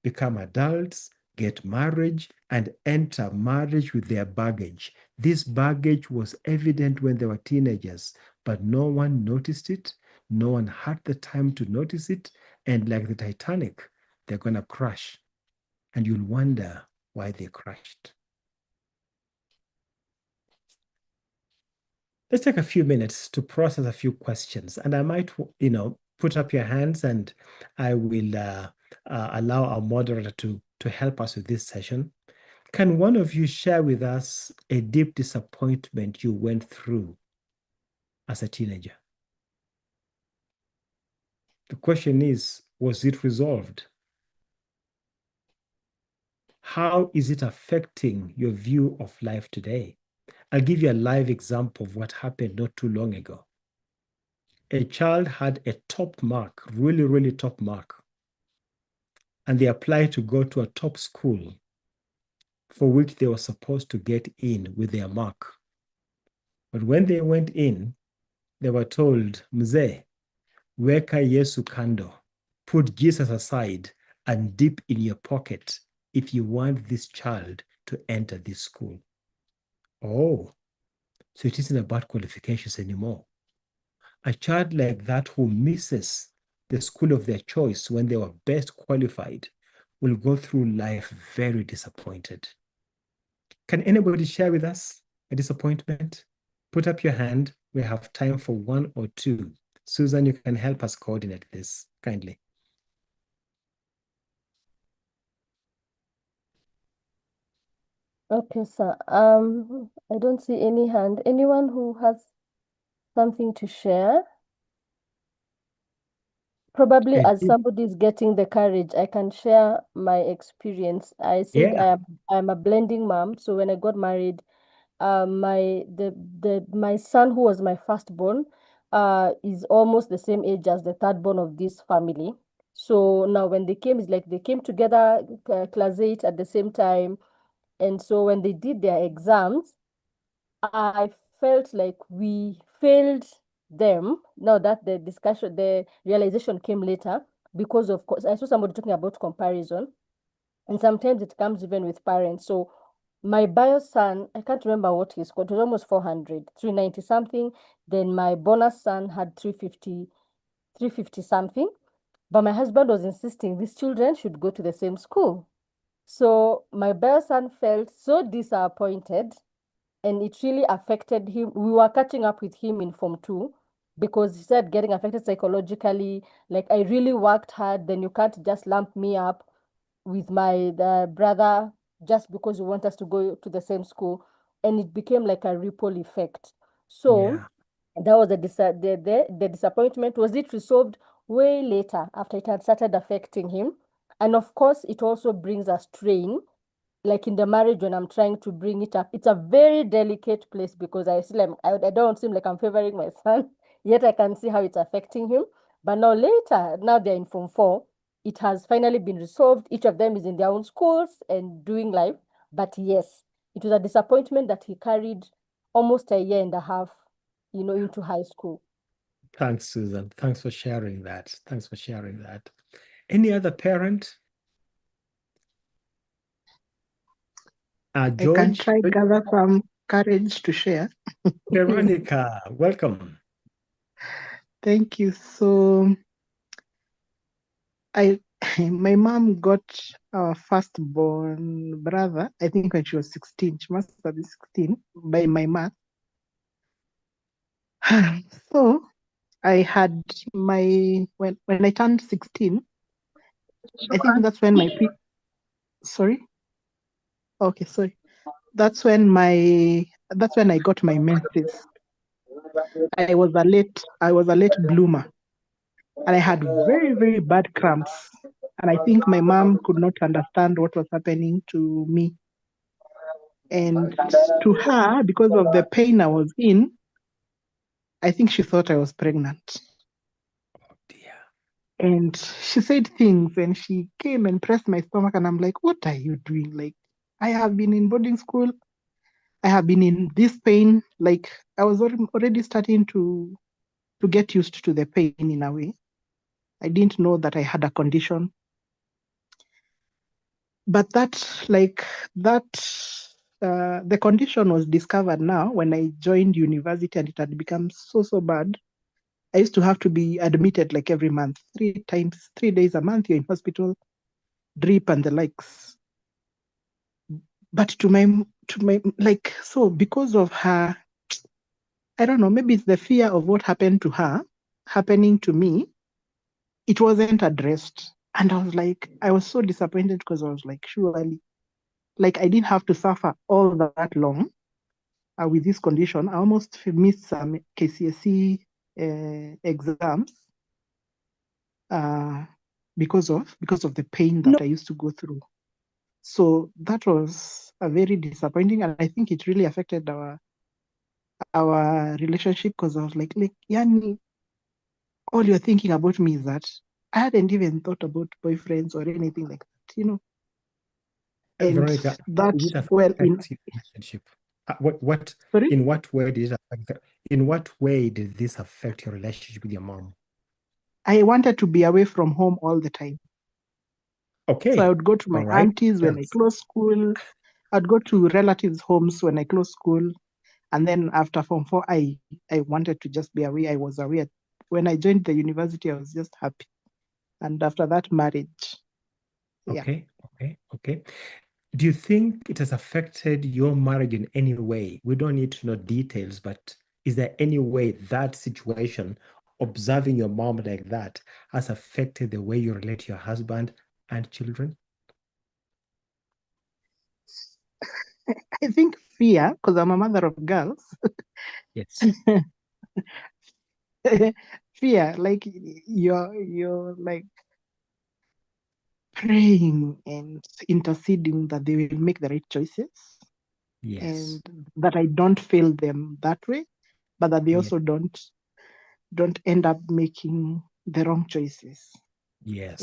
[SPEAKER 2] become adults, get married, and enter marriage with their baggage. This baggage was evident when they were teenagers, but no one noticed it. No one had the time to notice it. And like the Titanic, they're going to crash. And you'll wonder why they crashed. Let's take a few minutes to process a few questions. And I might, put up your hands and I will allow our moderator to help us with this session. Can one of you share with us a deep disappointment you went through as a teenager? The question is, was it resolved? How is it affecting your view of life today? I'll give you a live example of what happened not too long ago. A child had a top mark, really, really top mark, and they applied to go to a top school for which they were supposed to get in with their mark. But when they went in, they were told, Mzee, weka Yesu kando, put Jesus aside and dip in your pocket if you want this child to enter this school. Oh, so it isn't about qualifications anymore. A child like that who misses the school of their choice when they were best qualified will go through life very disappointed. Can anybody share with us a disappointment? Put up your hand. We have time for one or two. Susan, you can help us coordinate this kindly.
[SPEAKER 1] Okay, sir. I don't see any hand. Anyone who has something to share? Probably
[SPEAKER 2] Okay.
[SPEAKER 1] as somebody is getting the courage, I can share my experience. I said
[SPEAKER 2] Yeah.
[SPEAKER 1] I'm a blending mom. So when I got married, my son who was my firstborn is almost the same age as the thirdborn of this family. So now when they came, it's like they came together, class 8 at the same time. And so when they did their exams, I felt like we failed them. Now that the realization came later, because of course I saw somebody talking about comparison, and sometimes it comes even with parents. So my bio son, I can't remember what he scored. It was almost 400, 390 something. Then my bonus son had 350 something. But my husband was insisting these children should go to the same school. So my bio son felt so disappointed, and it really affected him. We were catching up with him in Form 2 because he started getting affected psychologically. Like, I really worked hard, then you can't just lump me up with my brother just because you want us to go to the same school. And it became like a ripple effect. So
[SPEAKER 2] Yeah.
[SPEAKER 1] that was the disappointment. Was it resolved way later after it had started affecting him? And of course, it also brings a strain, like in the marriage when I'm trying to bring it up. It's a very delicate place because I don't seem like I'm favoring my son, yet I can see how it's affecting him. But now later, now they're in Form 4. it has finally been resolved. Each of them is in their own schools and doing life. But yes, it was a disappointment that he carried almost a year and a half, into high school.
[SPEAKER 2] Thanks, Susan. Thanks for sharing that. Thanks for sharing that. Any other parent?
[SPEAKER 3] I can
[SPEAKER 2] George?
[SPEAKER 3] try gather some courage to share.
[SPEAKER 2] Veronica, welcome.
[SPEAKER 3] Thank you. So my mom got our firstborn brother, I think when she was 16. She must have been 16 by my math. So I had when I turned 16, I think that's when sorry. Okay, sorry. That's when I got my menses. I was a late bloomer, and I had very, very bad cramps. And I think my mom could not understand what was happening to me. And to her, because of the pain I was in, I think she thought I was pregnant.
[SPEAKER 2] Oh dear.
[SPEAKER 3] And she said things, and she came and pressed my stomach, and I'm like, what are you doing? Like, I have been in boarding school. I have been in this pain. Like, I was already starting to get used to the pain in a way. I didn't know that I had a condition. But the condition was discovered now when I joined university, and it had become so bad. I used to have to be admitted like every month, 3 days a month. You're in hospital, drip and the likes. But to my so because of her, I don't know, maybe it's the fear of what happened to her happening to me. It wasn't addressed, and I was so disappointed, because I was like, surely, like, I didn't have to suffer all that long with this condition. I almost missed some KCSE exams because of the pain that I used to go through. So that was a very disappointing, and I think it really affected our relationship, because I was like, Yani, all you're thinking about me is that. I hadn't even thought about boyfriends or anything like that. And
[SPEAKER 2] Veronica, how
[SPEAKER 3] that,
[SPEAKER 2] did it
[SPEAKER 3] well,
[SPEAKER 2] affect your relationship?
[SPEAKER 3] sorry,
[SPEAKER 2] In what way did it in what way did this affect your relationship with your mom?
[SPEAKER 3] I wanted to be away from home all the time. So I
[SPEAKER 2] Okay.
[SPEAKER 3] would go to my
[SPEAKER 2] All right.
[SPEAKER 3] aunties when I closed school. I'd go to relatives' homes when I closed school. And then after Form 4, I wanted to just be away. I was away. When I joined the university, I was just happy. And after that, marriage. Yeah.
[SPEAKER 2] Okay. Do you think it has affected your marriage in any way? We don't need to know details, but is there any way that situation, observing your mom like that, has affected the way you relate to your husband and children?
[SPEAKER 3] I think fear, because I'm a mother of girls.
[SPEAKER 2] Yes.
[SPEAKER 3] Fear, like you're like praying and interceding that they will make the right choices,
[SPEAKER 2] Yes.
[SPEAKER 3] and that I don't fail them that way, but that they
[SPEAKER 2] Yes.
[SPEAKER 3] also don't end up making the wrong choices. Yeah.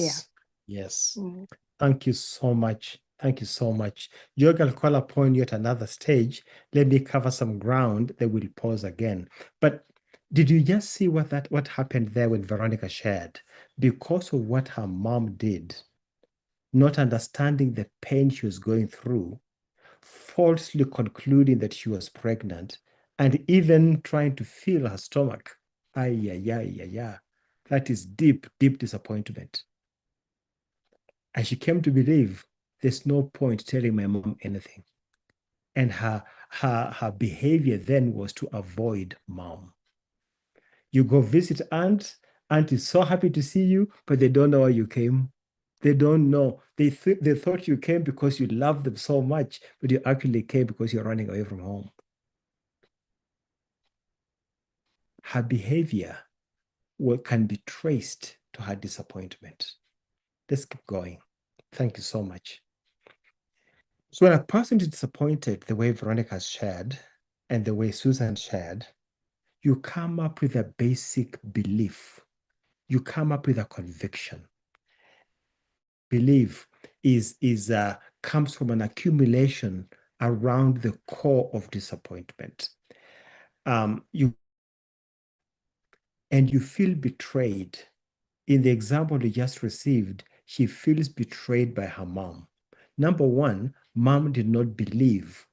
[SPEAKER 2] Yes.
[SPEAKER 3] Mm.
[SPEAKER 2] Thank you so much. Thank you so much. George, I'll call upon you at another stage. Let me cover some ground, then we'll pause again. But did you just see what happened there when Veronica shared? Because of what her mom did, not understanding the pain she was going through, falsely concluding that she was pregnant, and even trying to feel her stomach. Ay, ay, ay, ay, ay. That is deep, deep disappointment. And she came to believe there's no point telling my mom anything. And her behavior then was to avoid mom. You go visit aunt, aunt is so happy to see you, but they don't know why you came. They don't know. They thought you came because you love them so much, but you actually came because you're running away from home. Her behavior can be traced to her disappointment. Let's keep going. Thank you so much. So when a person is disappointed the way Veronica shared and the way Susan shared, you come up with a basic belief. You come up with a conviction. belief comes from an accumulation around the core of disappointment. You feel betrayed. In the example you just received, she feels betrayed by her mom. Number one, mom did not believe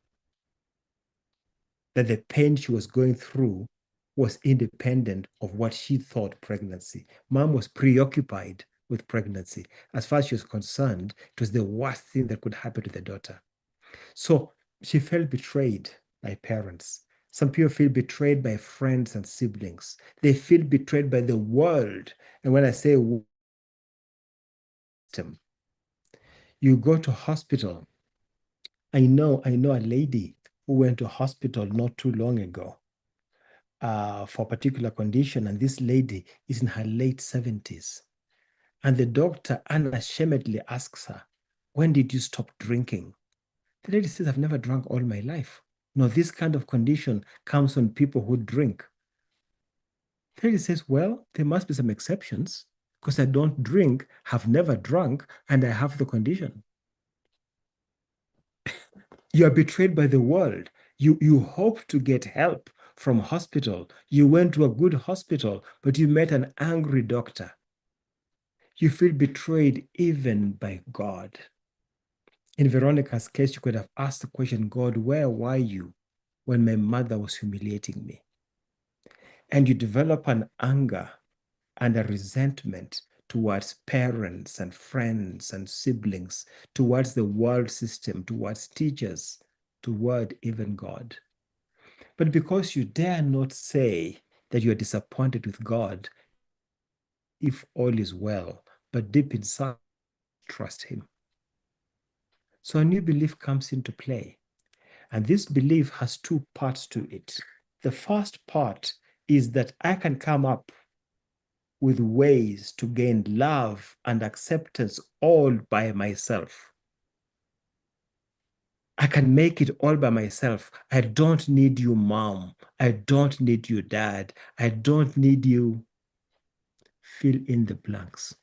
[SPEAKER 2] that the pain she was going through was independent of what she thought pregnancy. Mom was preoccupied with pregnancy. As far as she was concerned, it was the worst thing that could happen to the daughter. So she felt betrayed by parents. Some people feel betrayed by friends and siblings. They feel betrayed by the world. And when I say system, you go to hospital. I know a lady who went to hospital not too long ago for a particular condition, and this lady is in her late 70s. And the doctor unashamedly asks her, "When did you stop drinking?" The lady says, "I've never drunk all my life." No, this kind of condition comes on people who drink. The lady says, "Well, there must be some exceptions because I don't drink, have never drunk, and I have the condition." You are betrayed by the world. You hope to get help from hospital. You went to a good hospital, but you met an angry doctor. You feel betrayed even by God. In Veronica's case, you could have asked the question, "God, where were you when my mother was humiliating me?" And you develop an anger and a resentment towards parents and friends and siblings, towards the world system, towards teachers, toward even God. But because you dare not say that you are disappointed with God, if all is well, but deep inside, trust Him. So a new belief comes into play. And this belief has two parts to it. The first part is that I can come up with ways to gain love and acceptance all by myself. I can make it all by myself. I don't need you, mom. I don't need you, dad. I don't need you. Fill in the blanks.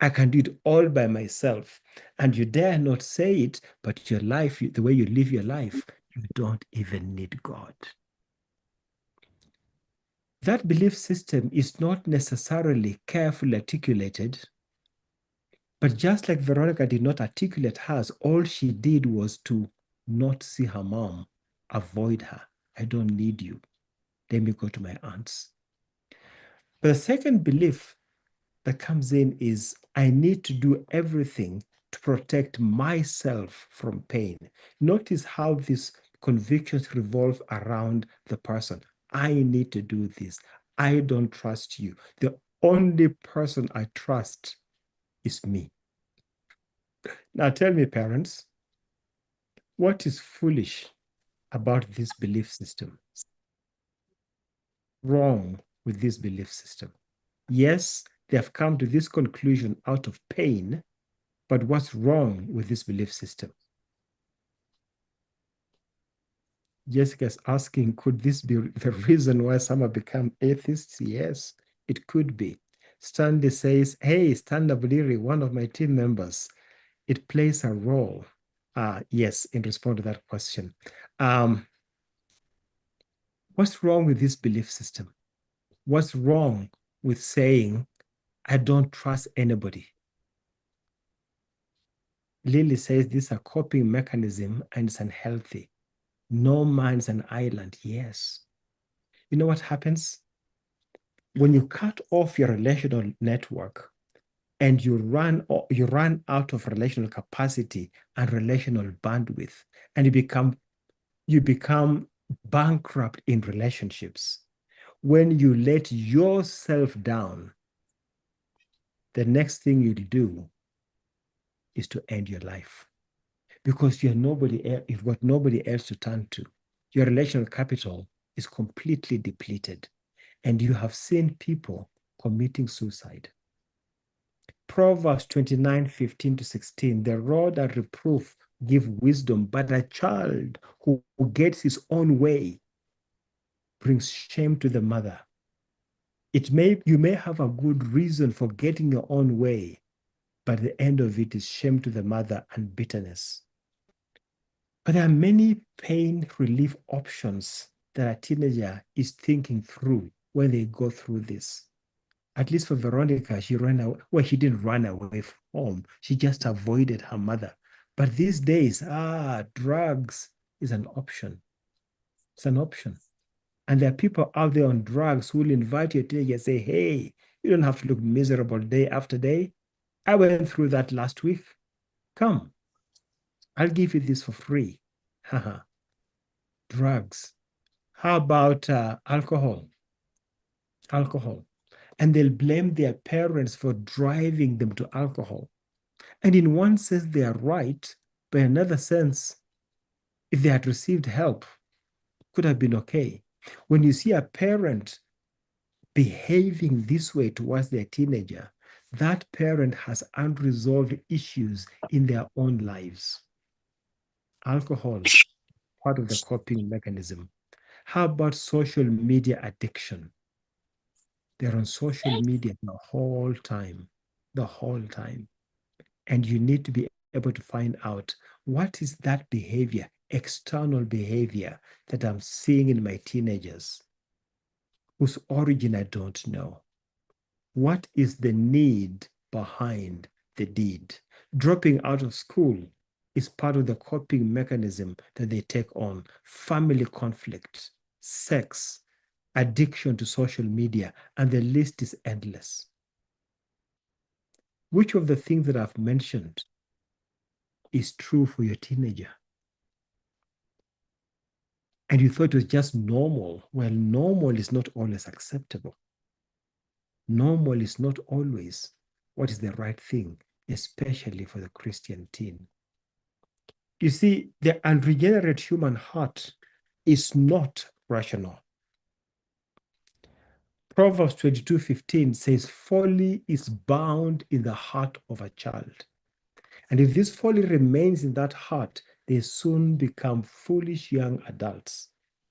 [SPEAKER 2] I can do it all by myself. And you dare not say it, but your life, the way you live your life, you don't even need God. That belief system is not necessarily carefully articulated, but just like Veronica did not articulate hers, all she did was to not see her mom, avoid her. I don't need you. Let me go to my aunts. But the second belief that comes in is I need to do everything to protect myself from pain. Notice how these convictions revolve around the person. I need to do this. I don't trust you. The only person I trust is me. Now tell me, parents, what is foolish about this belief system? Wrong with this belief system? Yes, they have come to this conclusion out of pain, but what's wrong with this belief system? Jessica's asking, could this be the reason why some have become atheists? Yes, it could be. Stanley says, hey, Stanley Buliri, one of my team members, it plays a role. Yes, in response to that question. What's wrong with this belief system? What's wrong with saying, I don't trust anybody? Lily says this is a coping mechanism and it's unhealthy. No man's an island. Yes. You know what happens? When you cut off your relational network and you run out of relational capacity and relational bandwidth, and you become bankrupt in relationships. When you let yourself down, the next thing you'll do is to end your life because you've got nobody else to turn to. Your relational capital is completely depleted, and you have seen people committing suicide. Proverbs 29:15-16, the rod and reproof give wisdom, but a child who gets his own way brings shame to the mother. You may have a good reason for getting your own way, but the end of it is shame to the mother and bitterness. But there are many pain relief options that a teenager is thinking through when they go through this. At least for Veronica, she ran away. Well, she didn't run away from home. She just avoided her mother. But these days, drugs is an option. It's an option. And there are people out there on drugs who will invite you to say, hey, you don't have to look miserable day after day. I went through that last week. Come, I'll give you this for free. Haha. Drugs. How about alcohol? Alcohol. And they'll blame their parents for driving them to alcohol. And in one sense, they are right, but in another sense, if they had received help, could have been okay. When you see a parent behaving this way towards their teenager, that parent has unresolved issues in their own lives. Alcohol, part of the coping mechanism. How about social media addiction? They're on social media the whole time. And you need to be able to find out what is that behavior, external behavior that I'm seeing in my teenagers, whose origin I don't know. What is the need behind the deed? Dropping out of school is part of the coping mechanism that they take on. Family conflict, sex, addiction to social media, and the list is endless. Which of the things that I've mentioned is true for your teenager? And you thought it was just normal. Well, normal is not always acceptable. Normal is not always what is the right thing, especially for the Christian teen. You see, the unregenerate human heart is not rational. Proverbs 22:15 says, folly is bound in the heart of a child. And if this folly remains in that heart, they soon become foolish young adults.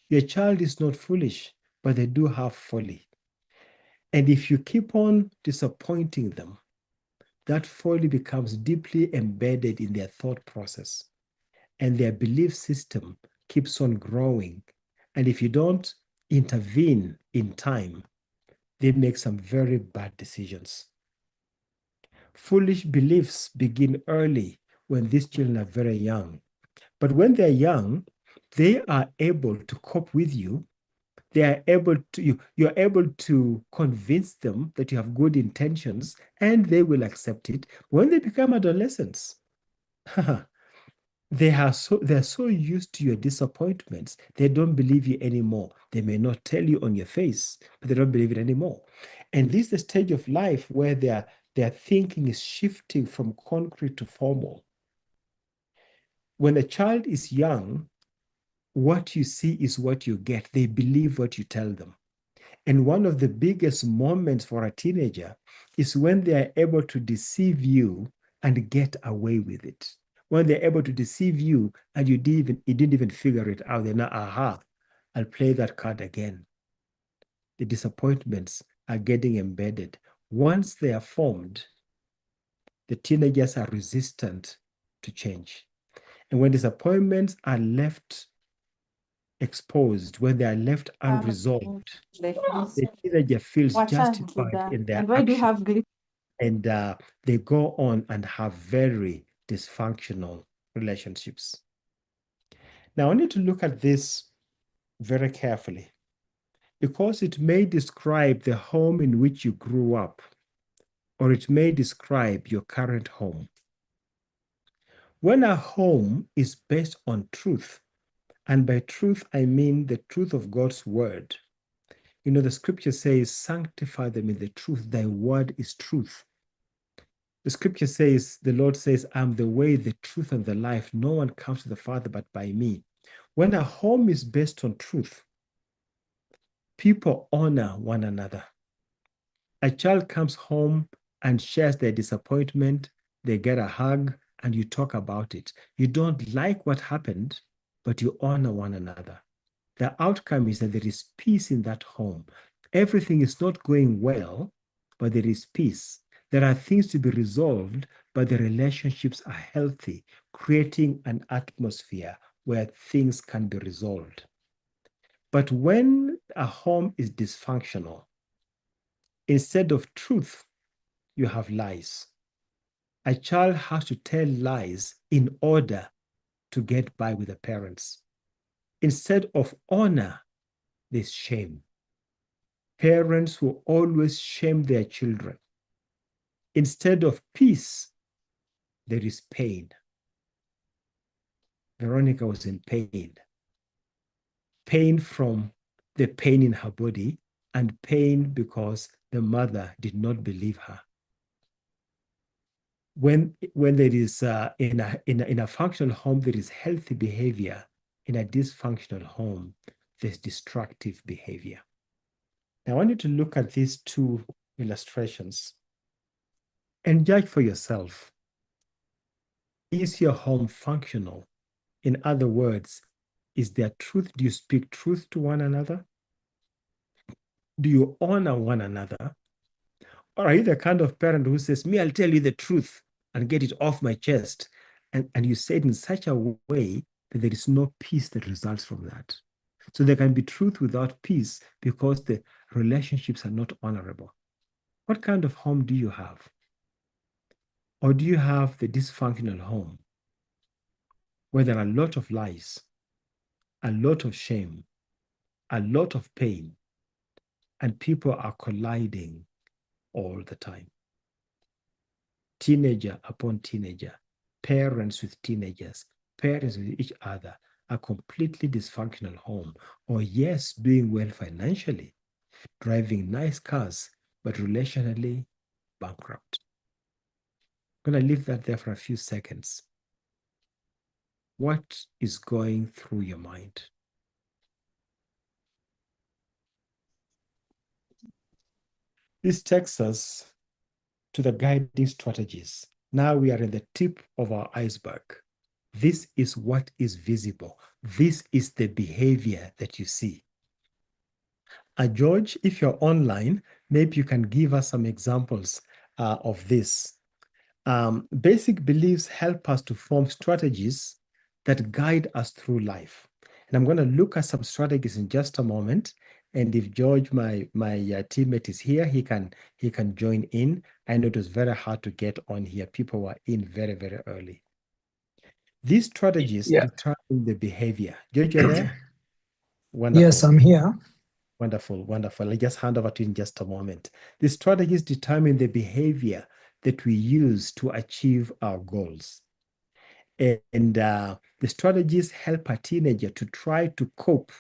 [SPEAKER 2] Your child is not foolish, but they do have folly. And if you keep on disappointing them, that folly becomes deeply embedded in their thought process, and their belief system keeps on growing. And if you don't intervene in time, they make some very bad decisions. Foolish beliefs begin early when these children are very young. But when they're young, they are able to cope with you. They are able to, you're able to convince them that you have good intentions, and they will accept it. When they become adolescents, they're so used to your disappointments, they don't believe you anymore. They may not tell you on your face, but they don't believe it anymore. And this is the stage of life where their thinking is shifting from concrete to formal. When a child is young, what you see is what you get. They believe what you tell them. And one of the biggest moments for a teenager is when they are able to deceive you and get away with it. When they're able to deceive you and you didn't even figure it out. They're not, I'll play that card again. The disappointments are getting embedded. Once they are formed, the teenagers are resistant to change. And when disappointments are left exposed, when they are left unresolved, the teenager feels justified in their action. And they go on and have very dysfunctional relationships. Now, I need to look at this very carefully because it may describe the home in which you grew up, or it may describe your current home. When a home is based on truth, and by truth, I mean the truth of God's word. You know, the scripture says, sanctify them in the truth. Thy word is truth. The scripture says, the Lord says, I'm the way, the truth, and the life. No one comes to the Father but by me. When a home is based on truth, people honor one another. A child comes home and shares their disappointment. They get a hug and you talk about it. You don't like what happened, but you honor one another. The outcome is that there is peace in that home. Everything is not going well, but there is peace. There are things to be resolved, but the relationships are healthy, creating an atmosphere where things can be resolved. But when a home is dysfunctional, instead of truth, you have lies. A child has to tell lies in order to get by with the parents. Instead of honor, there's shame. Parents will always shame their children. Instead of peace, there is pain. Veronica was in pain. Pain from the pain in her body and pain because the mother did not believe her. When there is in a functional home, there is healthy behavior. In a dysfunctional home, there's destructive behavior. Now, I want you to look at these two illustrations and judge for yourself. Is your home functional? In other words, is there truth? Do you speak truth to one another? Do you honor one another? Or are you the kind of parent who says, me, I'll tell you the truth and get it off my chest? And you say it in such a way that there is no peace that results from that. So there can be truth without peace because the relationships are not honorable. What kind of home do you have? Or do you have the dysfunctional home where there are a lot of lies, a lot of shame, a lot of pain, and people are colliding all the time? Teenager upon teenager, parents with teenagers, parents with each other, a completely dysfunctional home. Or yes, doing well financially, driving nice cars, but relationally bankrupt. I'm going to leave that there for a few seconds. What is going through your mind? This takes us to the guiding strategies. Now we are in the tip of our iceberg. This is what is visible. This is the behavior that you see. George, if you're online, maybe you can give us some examples of this. Basic beliefs help us to form strategies that guide us through life. And I'm going to look at some strategies in just a moment. And if George, my teammate, is here, he can join in. I know it was very hard to get on here. People were in very, very early. These strategies determine the behavior. George, you're there? Wonderful.
[SPEAKER 4] Yes, I'm here.
[SPEAKER 2] Wonderful, wonderful. I'll just hand over to you in just a moment. The strategies determine the behavior that we use to achieve our goals. And the strategies help a teenager to try to cope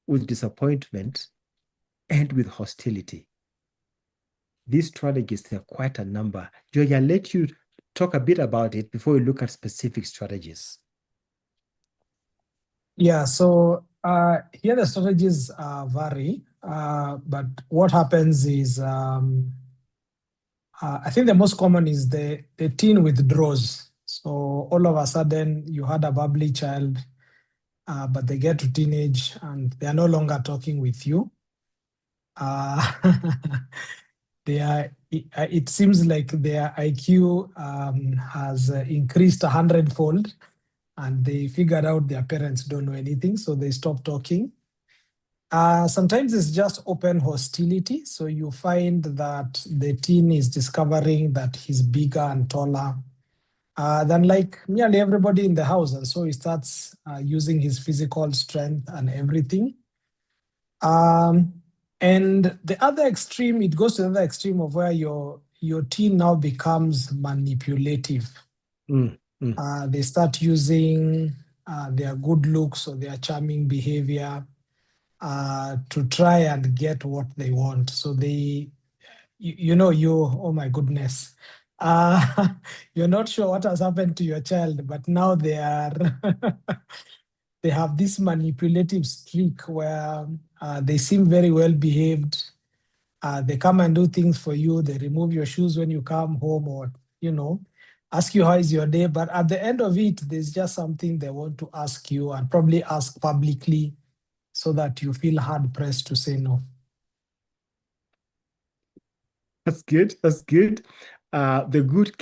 [SPEAKER 2] with disappointment and with hostility. These strategies, there are quite a number. George, I'll let you talk a bit about it before we look at specific strategies.
[SPEAKER 4] Yeah, so here the strategies vary, but what happens is I think the most common is the teen withdraws. So all of a sudden you had a bubbly child, but they get to teenage and they are no longer talking with you. It seems like their IQ has increased 100-fold, and they figured out their parents don't know anything, so they stop talking. Sometimes it's just open hostility. So you find that the teen is discovering that he's bigger and taller than like nearly everybody in the house. And so he starts using his physical strength and everything. And the other extreme, it goes to the other extreme of where your teen now becomes manipulative. They start using their good looks or their charming behavior to try and get what they want. So they, oh my goodness, you're not sure what has happened to your child, but now they are, they have this manipulative streak where they seem very well behaved. They come and do things for you. They remove your shoes when you come home, or, ask you how is your day. But at the end of it, there's just something they want to ask you, and probably ask publicly so that you feel hard pressed to say no.
[SPEAKER 2] That's good. That's good. The good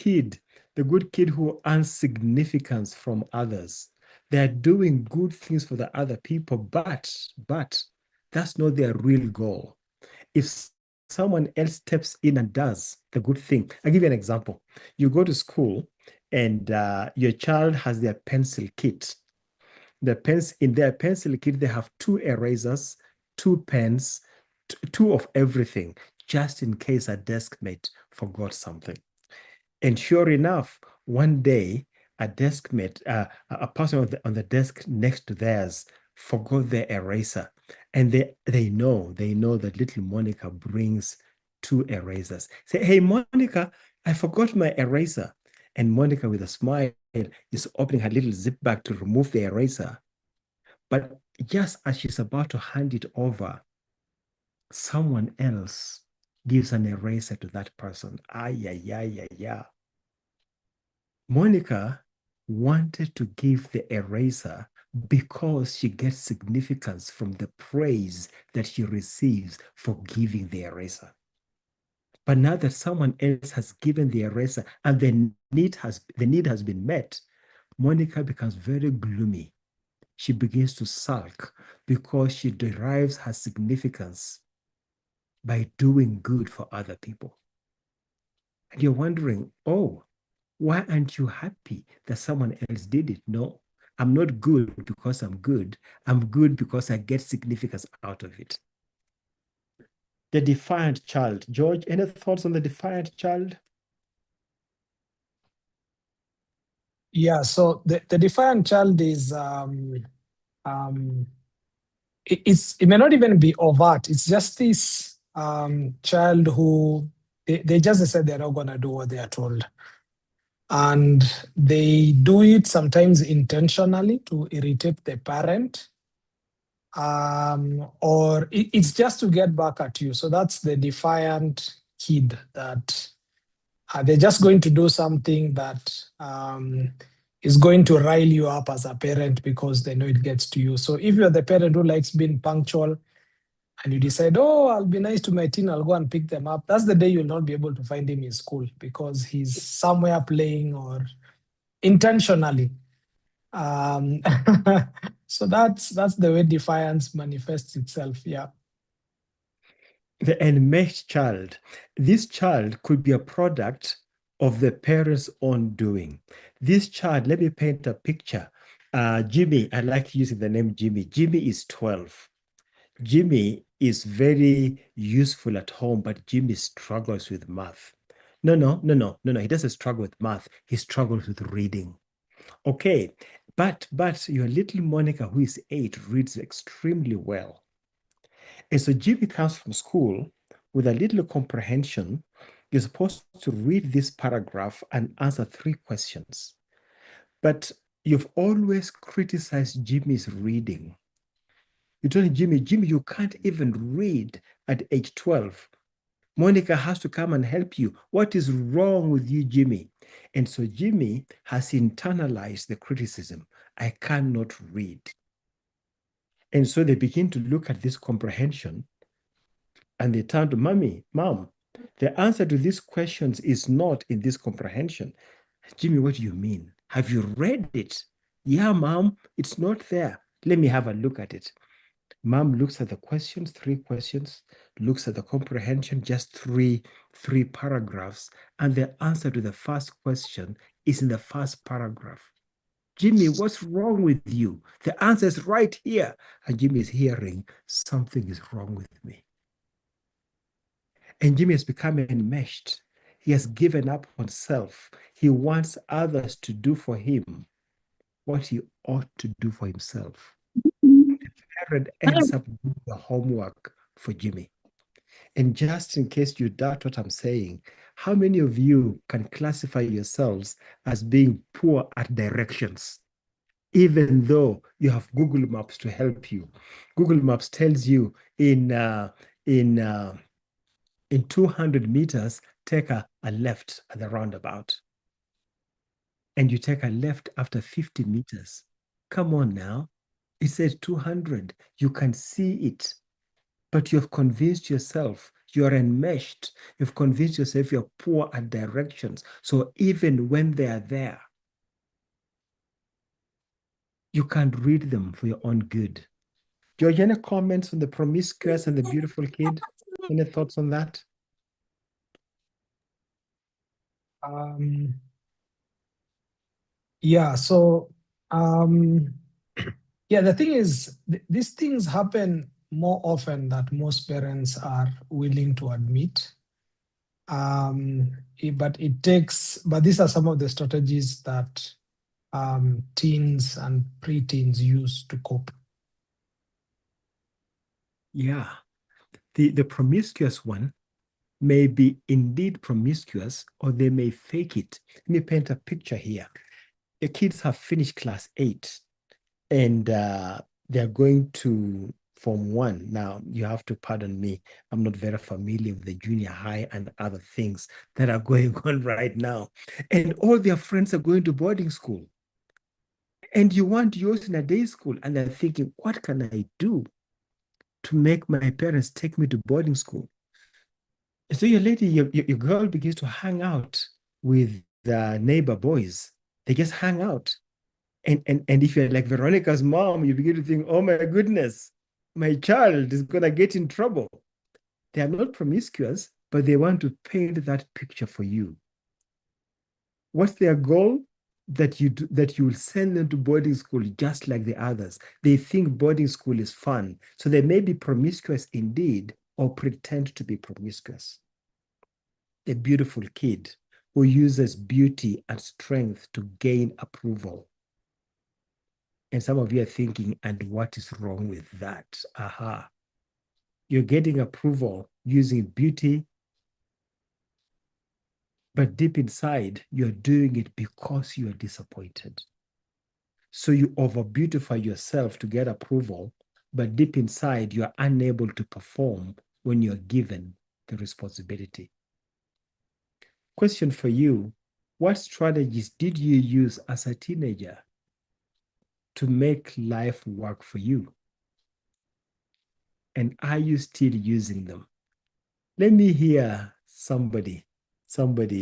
[SPEAKER 2] kid who earns significance from others. They're doing good things for the other people, but that's not their real goal. If someone else steps in and does the good thing, I'll give you an example. You go to school and your child has their pencil kit. In their pencil kit, they have 2 erasers, 2 pens, 2 of everything, just in case a desk mate forgot something. And sure enough, one day, a desk mate, a person on the desk next to theirs forgot their eraser. And they know that little Monica brings 2 erasers. Say, hey, Monica, I forgot my eraser. And Monica, with a smile, is opening her little zip bag to remove the eraser. But just as she's about to hand it over, someone else gives an eraser to that person. Ay, ay, ay, ay, ay. Monica wanted to give the eraser because she gets significance from the praise that she receives for giving the eraser. But now that someone else has given the eraser and the need has been met, Monica becomes very gloomy. She begins to sulk because she derives her significance by doing good for other people. And you're wondering, oh, why aren't you happy that someone else did it? No, I'm not good because I'm good. I'm good because I get significance out of it. The defiant child. George, any thoughts on the defiant child?
[SPEAKER 4] Yeah, so the defiant child is it may not even be overt. It's just this child who they just said they're not gonna do what they are told. And they do it sometimes intentionally to irritate the parent. Or it's just to get back at you. So that's the defiant kid that they're just going to do something that is going to rile you up as a parent because they know it gets to you. So if you're the parent who likes being punctual and you decide, oh, I'll be nice to my teen, I'll go and pick them up, that's the day you'll not be able to find him in school because he's somewhere playing or intentionally. So that's the way defiance manifests itself. Yeah.
[SPEAKER 2] The enmeshed child. This child could be a product of the parents' own doing. This child, let me paint a picture. Jimmy, I like using the name Jimmy. Jimmy is 12. Jimmy is very useful at home, but Jimmy struggles with math. No. He doesn't struggle with math. He struggles with reading. Okay, but your little Monica, who is 8, reads extremely well. And so Jimmy comes from school with a little comprehension. You're supposed to read this paragraph and answer 3 questions. But you've always criticized Jimmy's reading. You told Jimmy, you can't even read at age 12. Monica has to come and help you. What is wrong with you, Jimmy? And so Jimmy has internalized the criticism. I cannot read. And so they begin to look at this comprehension and they turn to Mom, the answer to these questions is not in this comprehension. Jimmy, what do you mean? Have you read it? Yeah, Mom, it's not there. Let me have a look at it. Mom looks at the questions, 3 questions, looks at the comprehension, just three paragraphs, and the answer to the first question is in the first paragraph. Jimmy, what's wrong with you? The answer is right here. And Jimmy is hearing, something is wrong with me. And Jimmy has become enmeshed. He has given up on self. He wants others to do for him what he ought to do for himself. The parent ends up doing the homework for Jimmy. And just in case you doubt what I'm saying, how many of you can classify yourselves as being poor at directions, even though you have Google Maps to help you? Google Maps tells you in 200 meters, take a left at the roundabout. And you take a left after 50 meters. Come on now. It says 200. You can see it. But you've convinced yourself You're enmeshed. You've convinced yourself you're poor at directions. So even when they are there, you can't read them for your own good. George, any comments on the promiscuous and the beautiful kid? Any thoughts on that?
[SPEAKER 4] Yeah, so yeah, the thing is, these things happen more often than most parents are willing to admit. But these are some of the strategies that teens and preteens use to cope.
[SPEAKER 2] Yeah, the promiscuous one may be indeed promiscuous, or they may fake it. Let me paint a picture here. The kids have finished class 8 and they're going to Form 1. Now, you have to pardon me. I'm not very familiar with the junior high and other things that are going on right now. And all their friends are going to boarding school. And you want yours in a day school. And they're thinking, what can I do to make my parents take me to boarding school? So your girl begins to hang out with the neighbor boys. They just hang out. And if you're like Veronica's mom, you begin to think, oh my goodness, my child is gonna get in trouble. They are not promiscuous, but they want to paint that picture for you. What's their goal? That you will send them to boarding school just like the others. They think boarding school is fun. So they may be promiscuous indeed, or pretend to be promiscuous. A beautiful kid who uses beauty and strength to gain approval. And some of you are thinking, and what is wrong with that? Aha. You're getting approval using beauty, but deep inside, you're doing it because you are disappointed. So you over-beautify yourself to get approval, but deep inside, you are unable to perform when you're given the responsibility. Question for you, what strategies did you use as a teenager to make life work for you? And are you still using them? Let me hear somebody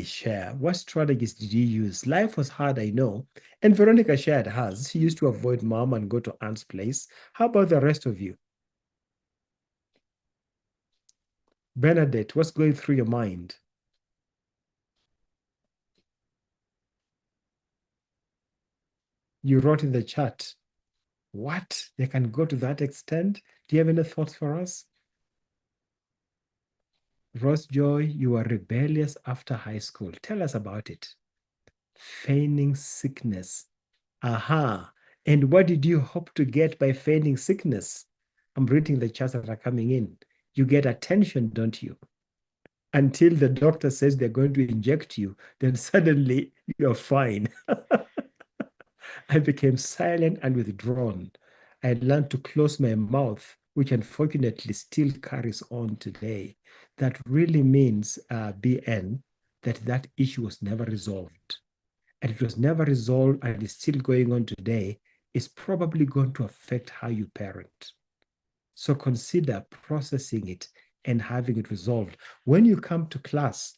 [SPEAKER 2] share. What strategies did you use? Life was hard, I know. And Veronica shared hers. She used to avoid mom and go to aunt's place. How about the rest of you? Bernadette, what's going through your mind? You wrote in the chat, what? They can go to that extent? Do you have any thoughts for us? Rose Joy, you were rebellious after high school. Tell us about it. Feigning sickness. Aha. And what did you hope to get by feigning sickness? I'm reading the chats that are coming in. You get attention, don't you? Until the doctor says they're going to inject you, then suddenly you're fine. I became silent and withdrawn. I learned to close my mouth, which unfortunately still carries on today. That really means, BN, that issue was never resolved. And it was never resolved and is still going on today, is probably going to affect how you parent. So consider processing it and having it resolved. When you come to class,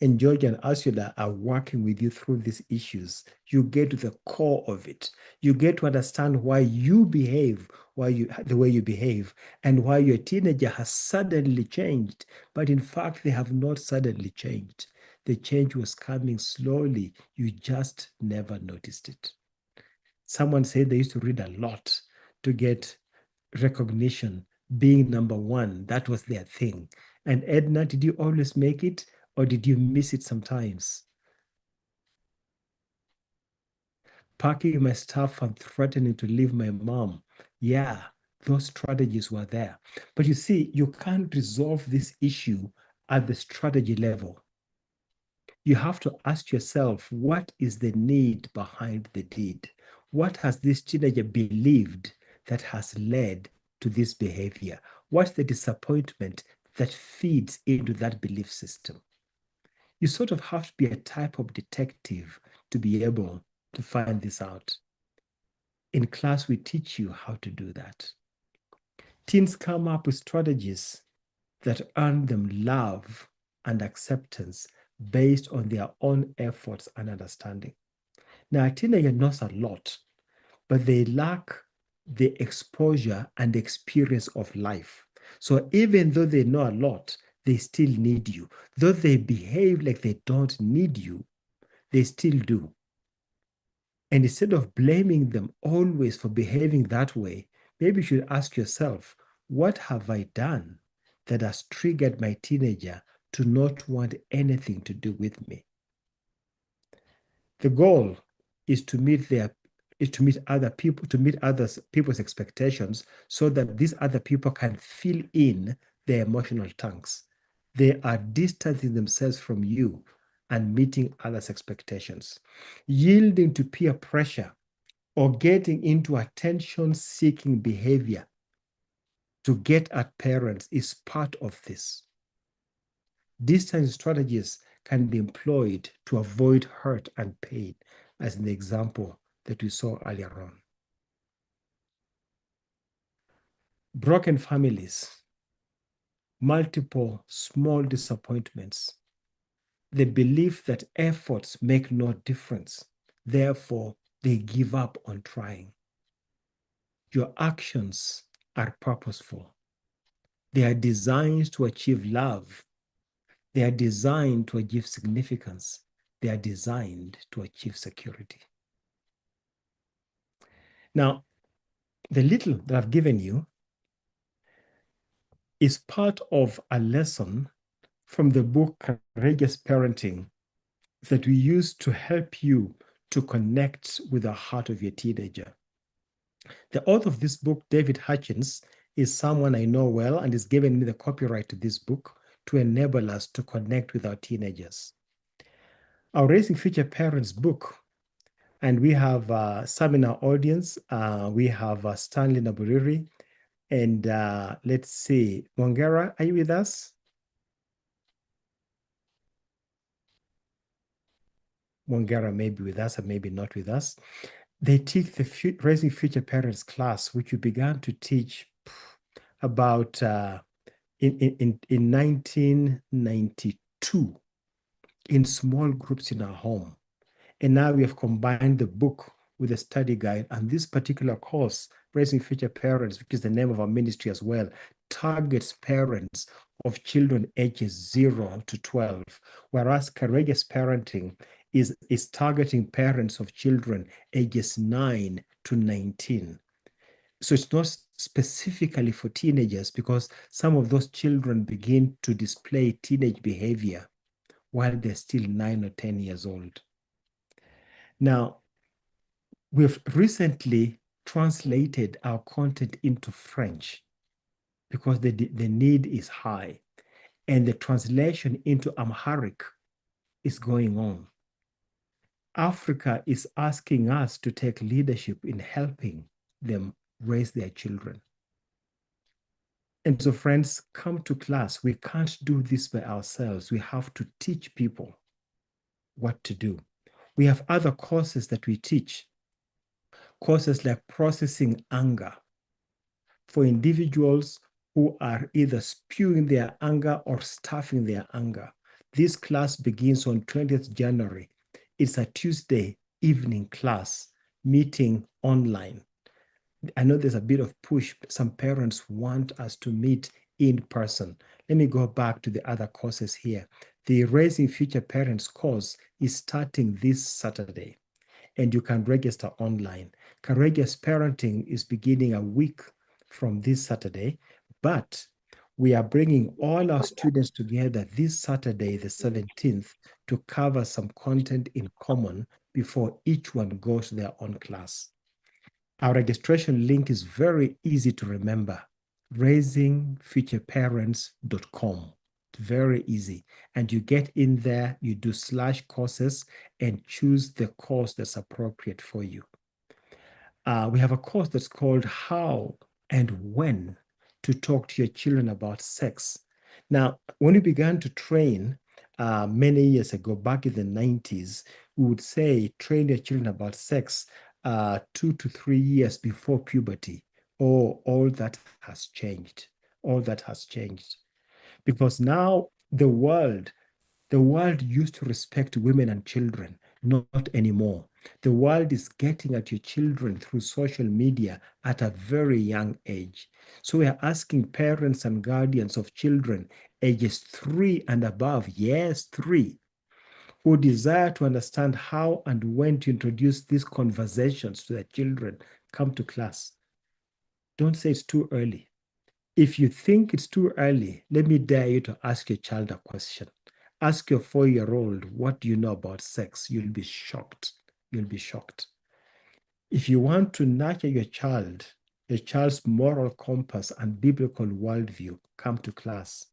[SPEAKER 2] and George and Ursula are working with you through these issues, you get to the core of it. You get to understand why you behave, the way you behave, and why your teenager has suddenly changed. But in fact, they have not suddenly changed. The change was coming slowly. You just never noticed it. Someone said they used to read a lot to get recognition, being number one. That was their thing. And Edna, did you always make it? Or did you miss it sometimes? Packing my stuff and threatening to leave my mom. Yeah, those strategies were there. But you see, you can't resolve this issue at the strategy level. You have to ask yourself, what is the need behind the deed? What has this teenager believed that has led to this behavior? What's the disappointment that feeds into that belief system? You sort of have to be a type of detective to be able to find this out. In class, we teach you how to do that. Teens come up with strategies that earn them love and acceptance based on their own efforts and understanding. Now, a teenager knows a lot, but they lack the exposure and experience of life. So even though they know a lot, they still need you. Though they behave like they don't need you, they still do. And instead of blaming them always for behaving that way, maybe you should ask yourself, what have I done that has triggered my teenager to not want anything to do with me? The goal is to meet other people, to meet people's expectations, so that these other people can fill in their emotional tanks. They are distancing themselves from you and meeting others' expectations. Yielding to peer pressure or getting into attention-seeking behavior to get at parents is part of this. Distance strategies can be employed to avoid hurt and pain, as in the example that we saw earlier on. Broken families, multiple small disappointments, the belief that efforts make no difference, therefore they give up on trying. Your actions are purposeful. They are designed to achieve love. They are designed to achieve significance. They are designed to achieve security. Now, the little that I've given you is part of a lesson from the book Courageous Parenting that we use to help you to connect with the heart of your teenager. The author of this book, David Hutchins, is someone I know well and has given me the copyright to this book to enable us to connect with our teenagers. Our Raising Future Parents book, and we have some in our audience. We have Stanley Naburiri, and let's see, Mongera, are you with us? Mongera may be with us or maybe not with us. They teach the Raising Future Parents class, which we began to teach about in 1992 in small groups in our home. And now we have combined the book with a study guide. And this particular course, Raising Future Parents, which is the name of our ministry as well, targets parents of children ages 0 to 12, whereas Courageous Parenting is targeting parents of children ages 9 to 19. So it's not specifically for teenagers, because some of those children begin to display teenage behavior while they're still 9 or 10 years old. Now, we've recently translated our content into French because the need is high, and the translation into Amharic is going on. Africa is asking us to take leadership in helping them raise their children. And so, friends, come to class. We can't do this by ourselves. We have to teach people what to do. We have other courses that we teach, courses like processing anger for individuals who are either spewing their anger or stuffing their anger. This class begins on 20th January. It's a Tuesday evening class, meeting online. I know there's a bit of push. Some parents want us to meet in person. Let me go back to the other courses here. The Raising Future Parents course is starting this Saturday, and you can register online. Courageous Parenting is beginning a week from this Saturday, but we are bringing all our students together this Saturday, the 17th, to cover some content in common before each one goes to their own class. Our registration link is very easy to remember, raisingfutureparents.com. It's very easy. And you get in there, you do /courses and choose the course that's appropriate for you. We have a course that's called How and When to Talk to Your Children About Sex. Now, when we began to train many years ago, back in the 90s, we would say train your children about sex 2 to 3 years before puberty. Oh, all that has changed. All that has changed. because now the world used to respect women and children, not anymore. The world is getting at your children through social media at a very young age. So we are asking parents and guardians of children ages 3 and above, yes, 3, who desire to understand how and when to introduce these conversations to their children, come to class. Don't say it's too early. If you think it's too early, let me dare you to ask your child a question. Ask your 4-year-old, what do you know about sex? You'll be shocked. You'll be shocked. If you want to nurture your child's moral compass and biblical worldview, come to class.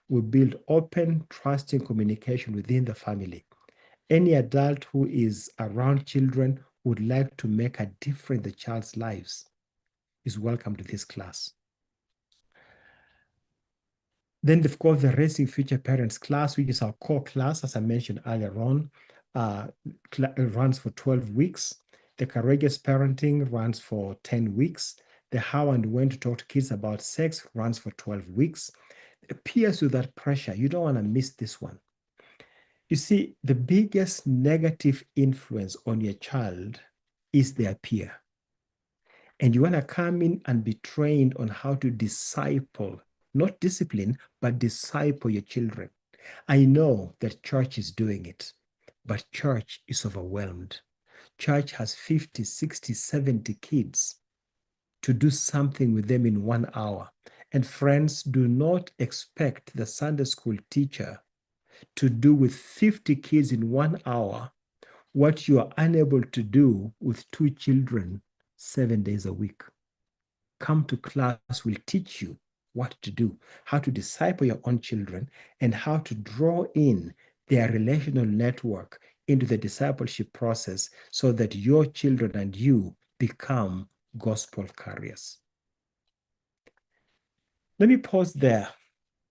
[SPEAKER 2] We build open, trusting communication within the family. Any adult who is around children would like to make a difference in the child's lives is welcome to this class. Then they've got the Raising Future Parents class, which is our core class, as I mentioned earlier on. It runs for 12 weeks. The Courageous Parenting runs for 10 weeks. The How and When to Talk to Kids About Sex runs for 12 weeks. Peers Without Pressure, you don't want to miss this one. You see, the biggest negative influence on your child is their peer. And you want to come in and be trained on how to disciple, not discipline, but disciple your children. I know that church is doing it, but church is overwhelmed. Church has 50, 60, 70 kids to do something with them in 1 hour. And friends, do not expect the Sunday school teacher to do with 50 kids in 1 hour what you are unable to do with 2 children 7 days a week. Come to class, we'll teach you what to do, how to disciple your own children, and how to draw in their relational network into the discipleship process so that your children and you become gospel carriers. Let me pause there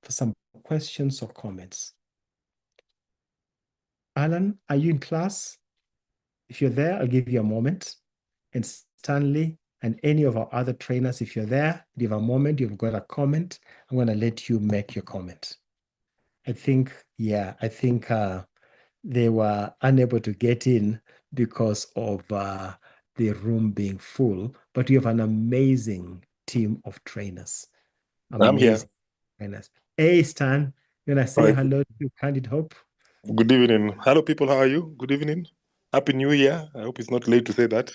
[SPEAKER 2] for some questions or comments. Alan, are you in class? If you're there, I'll give you a moment. And Stanley and any of our other trainers, if you're there, you have a moment, you've got a comment, I'm going to let you make your comment. I think they were unable to get in because of the room being full, but you have an amazing team of trainers.
[SPEAKER 5] I'm here.
[SPEAKER 2] Trainers. Hey, Stan, you want to say hello to Candid Hope?
[SPEAKER 5] Good evening. Hello, people. How are you? Good evening. Happy New Year. I hope it's not late to say that.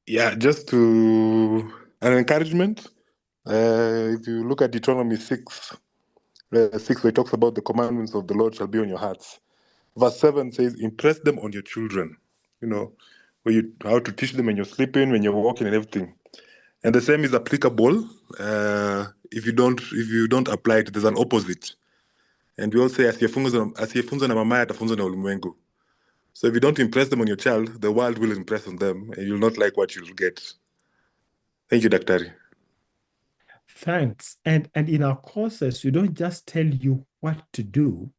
[SPEAKER 5] Yeah, just to an encouragement. If you look at Deuteronomy 6, where it talks about the commandments of the Lord shall be on your hearts. Verse 7 says, impress them on your children. You know, how to teach them when you're sleeping, when you're walking, and everything. And the same is applicable if you don't apply it. There's an opposite. And we all say, asiyefunzwa na mamaye atafunzwa na ulimwengu. So if you don't impress them on your child, the world will impress on them, and you'll not like what you'll get. Thank you, Daktari.
[SPEAKER 2] Thanks. And in our courses, we don't just tell you what to do,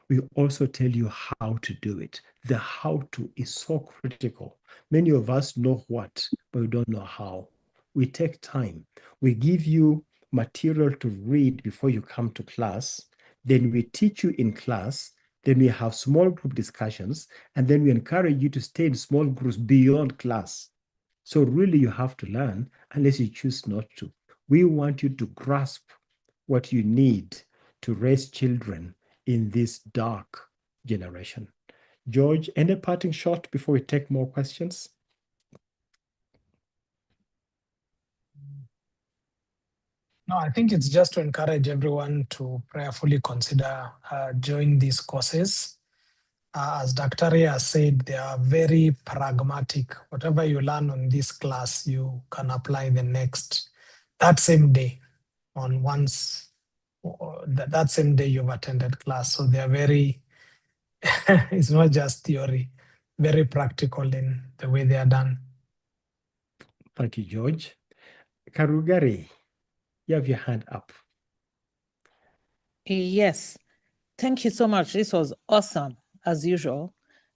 [SPEAKER 2] we also tell you how to do it. The how to is so critical. Many of us know what, but we don't know how. We take time. We give you material to read before you come to class. Then we teach you in class. Then we have small group discussions. And then we encourage you to stay in small groups beyond class. So really you have to learn unless you choose not to. We want you to grasp what you need to raise children in this dark generation. George, any parting shot before we take more questions?
[SPEAKER 4] No, I think it's just to encourage everyone to prayerfully consider joining these courses. As Dr. has said, they are very pragmatic. Whatever you learn on this class, you can apply that same day that same day you've attended class. So they are very, it's not just theory, very practical in the way they are done.
[SPEAKER 2] Thank you, George. Karugari, you have your hand up.
[SPEAKER 6] Yes, thank you so much. This was awesome, as usual.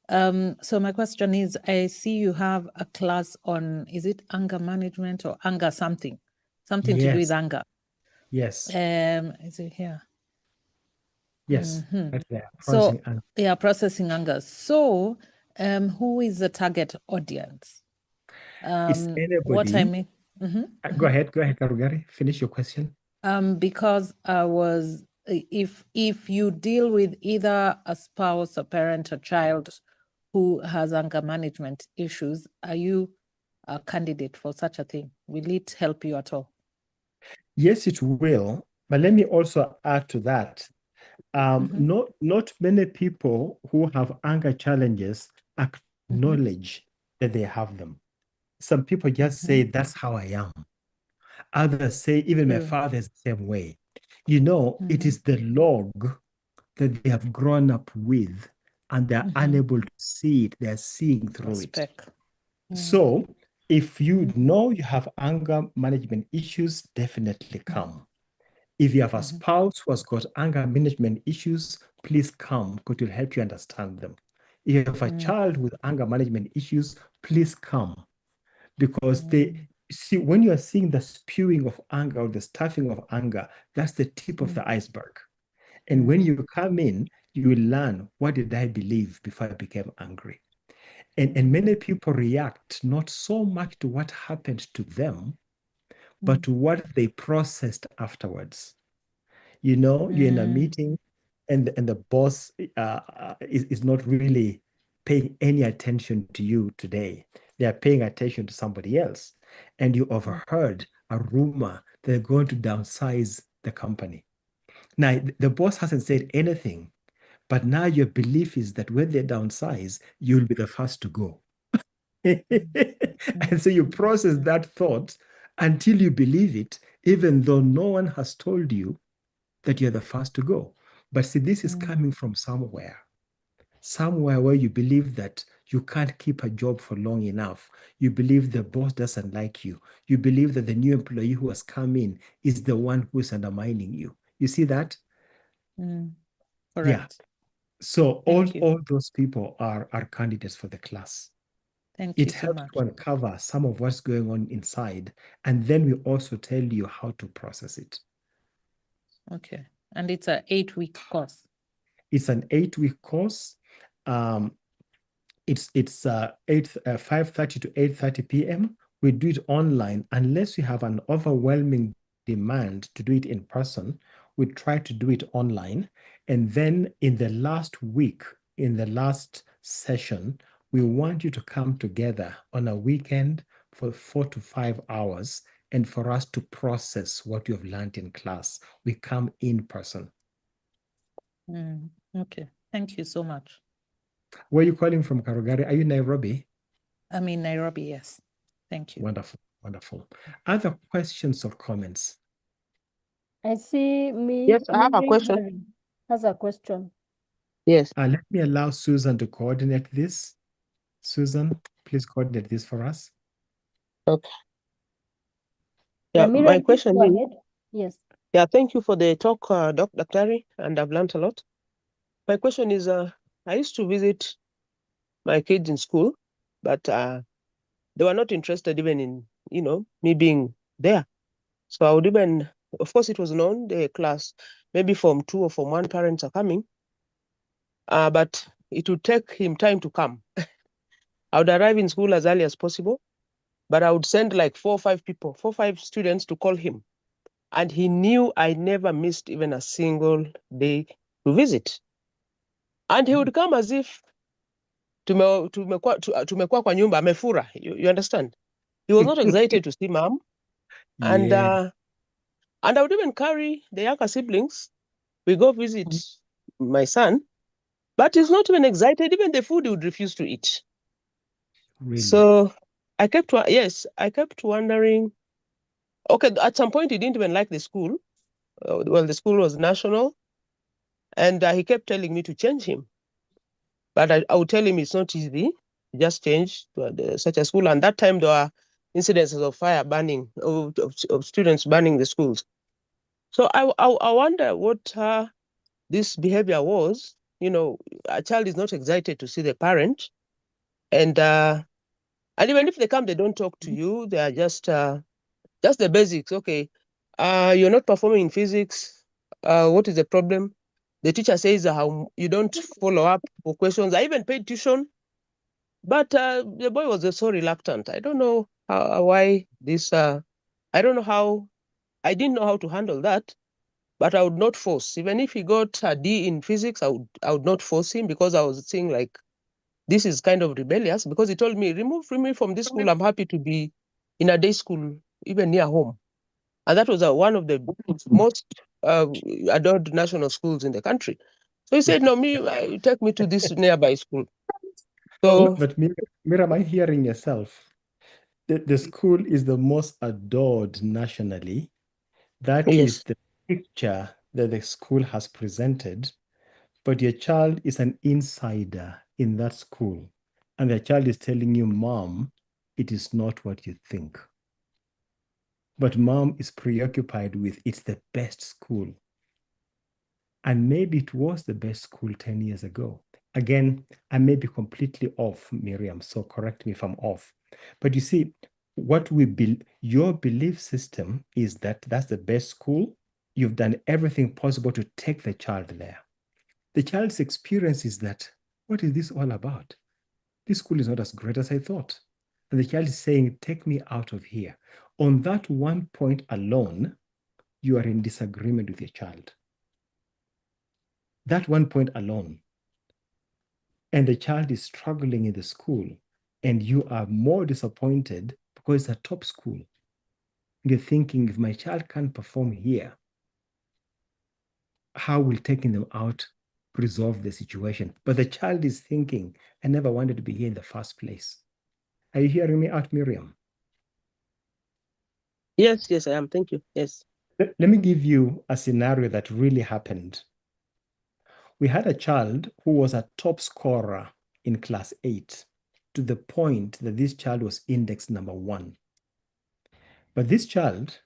[SPEAKER 6] So my question is, I see you have a class on, is it anger management or anger something? Something to do with anger.
[SPEAKER 2] Yes.
[SPEAKER 6] Is it here?
[SPEAKER 2] Yes. Right there.
[SPEAKER 6] So,
[SPEAKER 2] Processing anger.
[SPEAKER 6] yeah, processing anger. So, who is the target audience?
[SPEAKER 2] It's
[SPEAKER 6] What I
[SPEAKER 2] anybody.
[SPEAKER 6] mean,
[SPEAKER 2] Go ahead, Karugari. Finish your question.
[SPEAKER 6] because I was, if you deal with either a spouse, a parent, a child who has anger management issues, are you a candidate for such a thing? Will it help you at all?
[SPEAKER 2] Yes, it will. But let me also add to that. Not many people who have anger challenges acknowledge that they have them. Some people just say, that's how I am. Others say, even my father is the same way. You know, it is the log that they have grown up with, and they're unable to see it. They're seeing through it. So if you know you have anger management issues, definitely come. If you have a spouse who has got anger management issues, please come, because it will help you understand them. If you have a child with anger management issues, please come, because they see, when you are seeing the spewing of anger or the stuffing of anger, that's the tip of the iceberg. And when you come in, you will learn, what did I believe before I became angry? And many people react not so much to what happened to them, but to what they processed afterwards. You know, you're in a meeting and the boss is not really paying any attention to you today. They are paying attention to somebody else. And you overheard a rumor they're going to downsize the company. Now, the boss hasn't said anything, but now your belief is that when they downsize, you'll be the first to go. And so you process that thought until you believe it, even though no one has told you that you're the first to go. But see, this is coming from somewhere where you believe that you can't keep a job for long enough. You believe the boss doesn't like you. You believe that the new employee who has come in is the one who is undermining you. You see that?
[SPEAKER 6] Correct.
[SPEAKER 2] Yeah. So
[SPEAKER 6] Thank
[SPEAKER 2] all those people are candidates for the class.
[SPEAKER 6] Thank you
[SPEAKER 2] It
[SPEAKER 6] so
[SPEAKER 2] helps
[SPEAKER 6] much.
[SPEAKER 2] to uncover some of what's going on inside, and then we also tell you how to process it.
[SPEAKER 6] Okay. And it's an 8-week course.
[SPEAKER 2] It's an 8-week course. It's 5:30 to 8:30 p.m. We do it online unless you have an overwhelming demand to do it in person. We try to do it online. And then in the last week, in the last session, we want you to come together on a weekend for 4 to 5 hours and for us to process what you have learned in class. We come in person.
[SPEAKER 6] Okay. Thank you so much.
[SPEAKER 2] Where are you calling from, Karugari? Are you Nairobi?
[SPEAKER 6] I'm in Nairobi, yes. Thank you.
[SPEAKER 2] Wonderful, wonderful. Other questions or comments?
[SPEAKER 1] I see me.
[SPEAKER 3] Yes, I have a question.
[SPEAKER 1] Mary has a question.
[SPEAKER 3] Yes.
[SPEAKER 2] Let me allow Susan to coordinate this. Susan, please coordinate this for us.
[SPEAKER 3] Okay. Yeah, my question
[SPEAKER 1] go
[SPEAKER 3] is,
[SPEAKER 1] ahead. Yes.
[SPEAKER 3] yeah, thank you for the talk, Dr. Clary, and I've learned a lot. My question is, I used to visit my kids in school, but they were not interested even in, me being there. So I would even, of course, it was known, the class, maybe Form 2 or Form 1 parents are coming, but it would take him time to come. I would arrive in school as early as possible, but I would send like 4 or 5 students to call him. And he knew I never missed even a single day to visit. And he would come as if tumekuwa kwa nyumba amefura. You understand? He was not excited to see mom. And
[SPEAKER 2] Yeah.
[SPEAKER 3] and I would even carry the younger siblings. We go visit my son, but he's not even excited. Even the food he would refuse to eat.
[SPEAKER 2] Really?
[SPEAKER 3] So I kept wondering. Okay, at some point he didn't even like the school. Well, the school was national, and he kept telling me to change him. But I would tell him it's not easy. Just change to such a school. And that time there were incidences of fire burning, of students burning the schools. So I wonder what this behavior was. A child is not excited to see the parent, and even if they come, they don't talk to you. They are just the basics. Okay,
[SPEAKER 7] You're not performing in physics. What is the problem? The teacher says you don't follow up for questions. I even paid tuition, but the boy was so reluctant. I don't know why this. I don't know how. I didn't know how to handle that. But I would not force. Even if he got a D in physics, I would not force him, because I was saying like, this is kind of rebellious, because he told me, remove me from this school. I'm happy to be in a day school, even near home. And that was one of the most adored national schools in the country. So he said, no, take me to this nearby school. So,
[SPEAKER 2] but Miriam, am I hearing yourself? The school is the most adored nationally. That
[SPEAKER 7] yes.
[SPEAKER 2] is the picture that the school has presented, but your child is an insider in that school, and the child is telling you, Mom, it is not what you think. But Mom is preoccupied with it's the best school. And maybe it was the best school 10 years ago. Again, I may be completely off, Miriam, so correct me if I'm off. But you see, your belief system is that that's the best school. You've done everything possible to take the child there. The child's experience is that, what is this all about? This school is not as great as I thought. And the child is saying, take me out of here. On that one point alone, you are in disagreement with your child. That one point alone. And the child is struggling in the school, and you are more disappointed because it's a top school. You're thinking, if my child can't perform here, how will taking them out resolve the situation? But the child is thinking, I never wanted to be here in the first place. Are you hearing me out, Miriam?
[SPEAKER 7] Yes, I am. Thank you. Yes.
[SPEAKER 2] Let me give you a scenario that really happened. We had a child who was a top scorer in class 8, to the point that this child was index number 1. But this child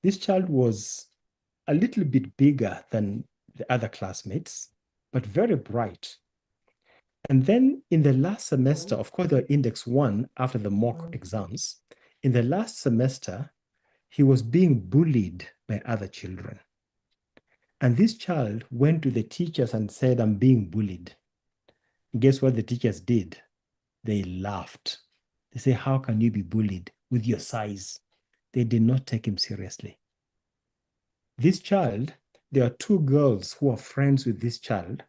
[SPEAKER 2] was a little bit bigger than the other classmates, but very bright. And then in the last semester, of course, they were index 1 after the mock exams. In the last semester, he was being bullied by other children. And this child went to the teachers and said, I'm being bullied. Guess what the teachers did? They laughed. They say, how can you be bullied with your size? They did not take him seriously. This child, there are 2 girls who are friends with this child,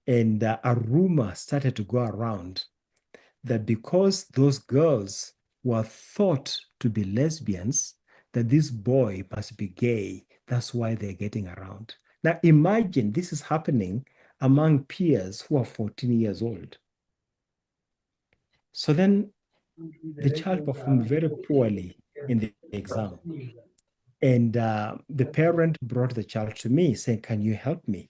[SPEAKER 2] and a rumor started to go around that because those girls were thought to be lesbians, that this boy must be gay. That's why they're getting around. Now imagine this is happening among peers who are 14 years old. So then the child performed very poorly in the exam. And the parent brought the child to me saying, can you help me?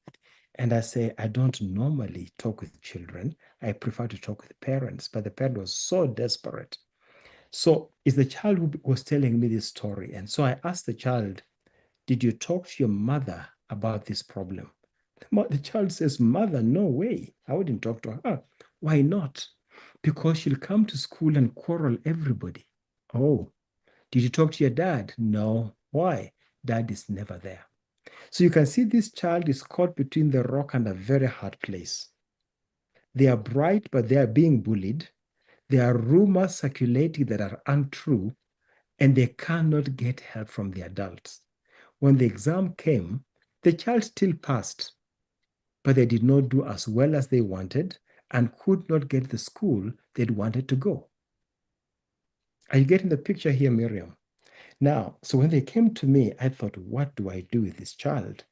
[SPEAKER 2] And I say, I don't normally talk with children. I prefer to talk with parents. But the parent was so desperate. So it's the child who was telling me this story. And so I asked the child, did you talk to your mother about this problem? The child says, Mother, no way. I wouldn't talk to her. Why not? Because she'll come to school and quarrel everybody. Oh, did you talk to your dad? No. Why? Dad is never there. So you can see this child is caught between the rock and a very hard place. They are bright, but they are being bullied. There are rumors circulating that are untrue, and they cannot get help from the adults. When the exam came, the child still passed, but they did not do as well as they wanted and could not get the school they'd wanted to go. Are you getting the picture here, Miriam? Now, so when they came to me, I thought, what do I do with this child?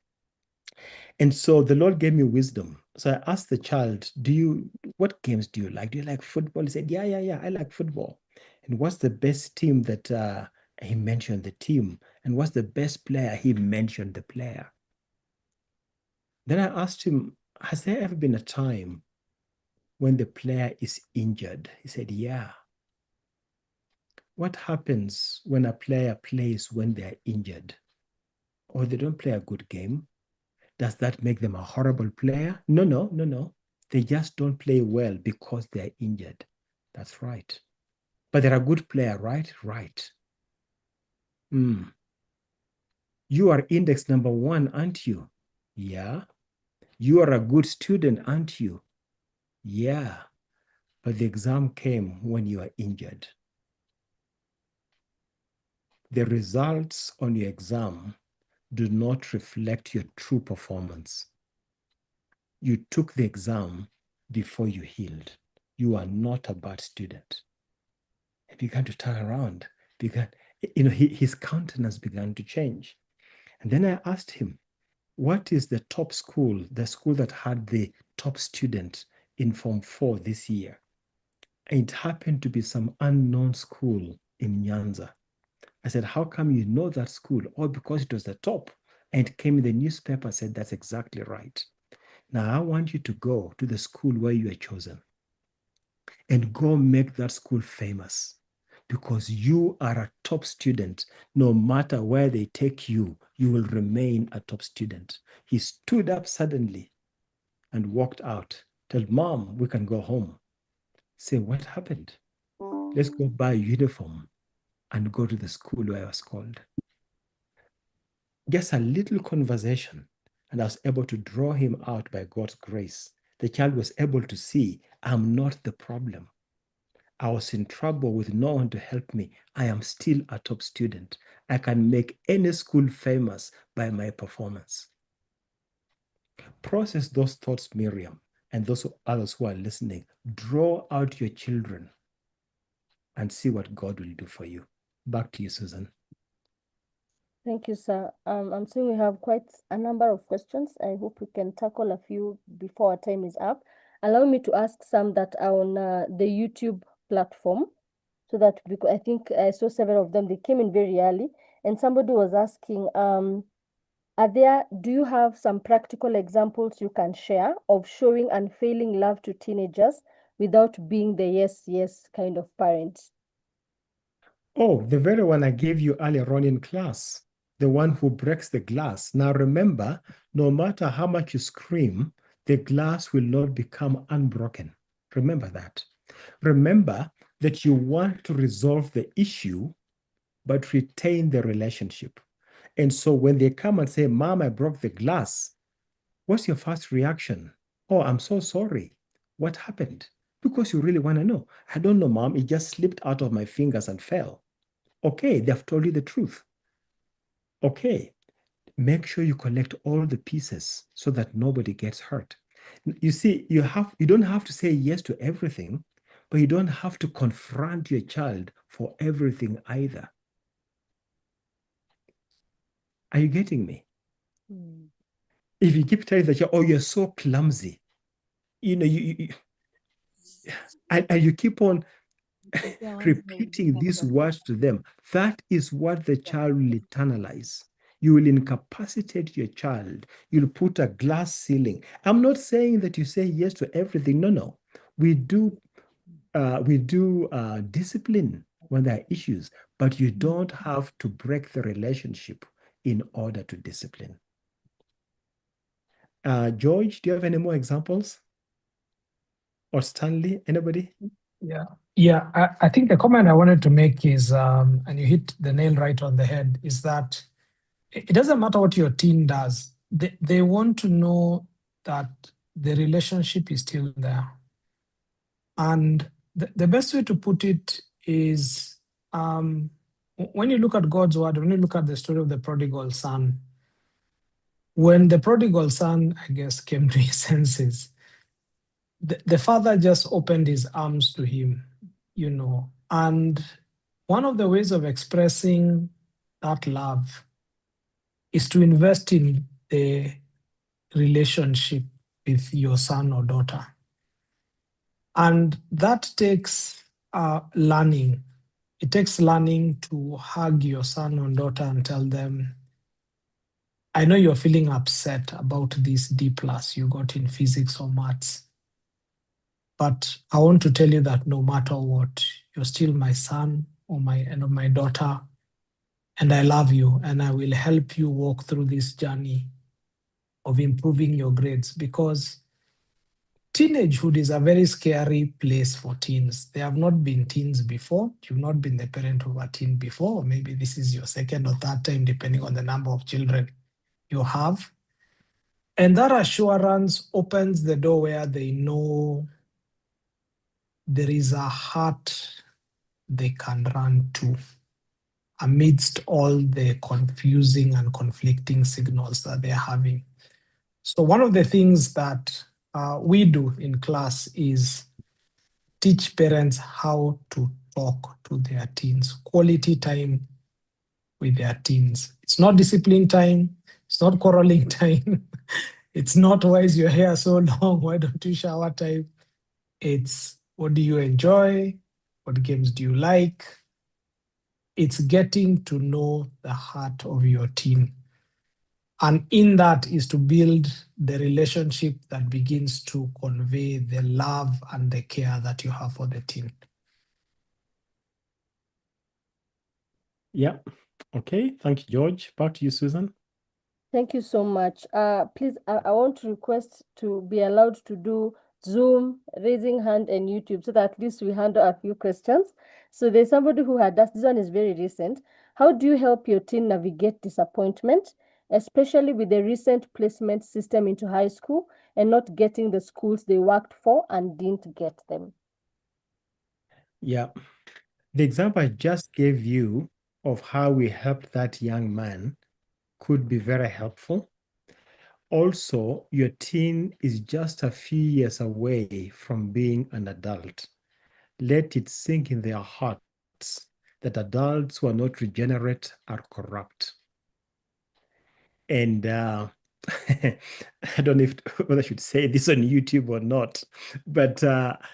[SPEAKER 2] And so the Lord gave me wisdom. So I asked the child, what games do you like? Do you like football? He said, yeah, I like football. And what's the best team that he mentioned the team? And what's the best player? He mentioned the player. Then I asked him, has there ever been a time when the player is injured? He said, yeah. What happens when a player plays when they're injured or they don't play a good game? Does that make them a horrible player? No. They just don't play well because they're injured. That's right. But they're a good player, right? Right. You are index number 1, aren't you? Yeah. You are a good student, aren't you? Yeah. But the exam came when you are injured. The results on your exam do not reflect your true performance. You took the exam before you healed. You are not a bad student. He began to turn around. His countenance began to change. And then I asked him, what is the top school, the school that had the top student in Form 4 this year? And it happened to be some unknown school in Nyanza. I said, how come you know that school? Oh, because it was the top. And it came in the newspaper, said, that's exactly right. Now I want you to go to the school where you are chosen and go make that school famous, because you are a top student. No matter where they take you, you will remain a top student. He stood up suddenly and walked out. Told Mom, we can go home. Say, what happened? Let's go buy a uniform and go to the school where I was called. Just a little conversation, and I was able to draw him out by God's grace. The child was able to see, I'm not the problem. I was in trouble with no one to help me. I am still a top student. I can make any school famous by my performance. Process those thoughts, Miriam, and those others who are listening. Draw out your children and see what God will do for you. Back to you, Susan.
[SPEAKER 1] Thank you, sir. I'm seeing we have quite a number of questions. I hope we can tackle a few before our time is up. Allow me to ask some that are on the YouTube platform, so that, because I think I saw several of them, they came in very early, and somebody was asking, do you have some practical examples you can share of showing unfailing love to teenagers without being the yes kind of parent?
[SPEAKER 2] Oh, the very one I gave you earlier on in class, the one who breaks the glass. Now remember, no matter how much you scream, the glass will not become unbroken. Remember that. Remember that you want to resolve the issue, but retain the relationship. And so when they come and say, Mom, I broke the glass, what's your first reaction? Oh, I'm so sorry. What happened? Because you really want to know. I don't know, Mom. It just slipped out of my fingers and fell. Okay, they have told you the truth. Okay, make sure you collect all the pieces so that nobody gets hurt. You see, you don't have to say yes to everything, but you don't have to confront your child for everything either. Are you getting me? If you keep telling the child, oh, you're so clumsy, and you keep on repeating these words to them, that is what the child will internalize. You will incapacitate your child. You'll put a glass ceiling. I'm not saying that you say yes to everything. No. We do discipline when there are issues, but you don't have to break the relationship in order to discipline. George, do you have any more examples? Or Stanley, anybody?
[SPEAKER 4] Yeah. I think the comment I wanted to make is, and you hit the nail right on the head, is that it doesn't matter what your teen does. They want to know that the relationship is still there. And the best way to put it is, when you look at God's word, when you look at the story of the prodigal son, when the prodigal son, I guess, came to his senses, the father just opened his arms to him, and one of the ways of expressing that love is to invest in the relationship with your son or daughter. And that takes learning. It takes learning to hug your son or daughter and tell them, I know you're feeling upset about this D+ you got in physics or maths, but I want to tell you that no matter what, you're still my son or my daughter, and I love you, and I will help you walk through this journey of improving your grades, because teenagehood is a very scary place for teens. They have not been teens before. You've not been the parent of a teen before, or maybe this is your second or third time, depending on the number of children you have. And that assurance opens the door where they know there is a heart they can run to amidst all the confusing and conflicting signals that they're having. So one of the things that we do in class is teach parents how to talk to their teens, quality time with their teens. It's not discipline time. It's not quarreling time. It's not, why is your hair so long? Why don't you shower time? It's, what do you enjoy? What games do you like? It's getting to know the heart of your teen. And in that is to build the relationship that begins to convey the love and the care that you have for the teen.
[SPEAKER 2] Yeah. Okay. Thank you, George. Back to you, Susan.
[SPEAKER 1] Thank you so much. Please, I want to request to be allowed to do Zoom, raising hand, and YouTube, so that at least we handle a few questions. So there's somebody who had asked, this one is very recent. How do you help your teen navigate disappointment, especially with the recent placement system into high school and not getting the schools they worked for and didn't get them?
[SPEAKER 2] Yeah. The example I just gave you of how we helped that young man could be very helpful. Also, your teen is just a few years away from being an adult. Let it sink in their hearts that adults who are not regenerate are corrupt. And I don't know whether I should say this on YouTube or not, but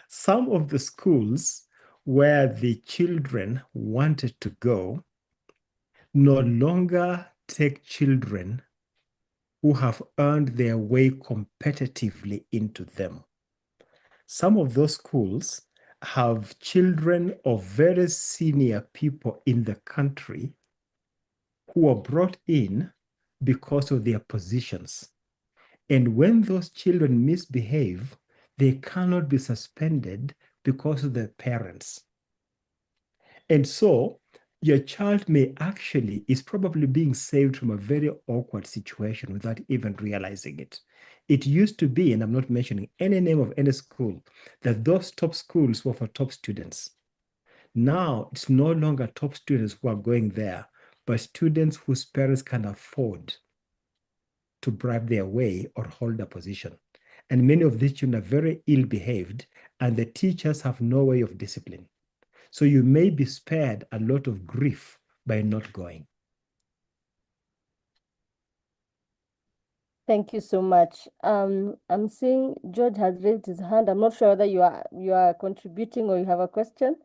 [SPEAKER 2] some of the schools where the children wanted to go no longer take children who have earned their way competitively into them. Some of those schools have children of very senior people in the country who are brought in because of their positions. And when those children misbehave, they cannot be suspended because of their parents. And so your child is probably being saved from a very awkward situation without even realizing it. It used to be, and I'm not mentioning any name of any school, that those top schools were for top students. Now it's no longer top students who are going there, but students whose parents can afford to bribe their way or hold a position. And many of these children are very ill-behaved, and the teachers have no way of discipline. So you may be spared a lot of grief by not going.
[SPEAKER 1] Thank you so much. I'm seeing George has raised his hand. I'm not sure whether you are contributing or you have a question.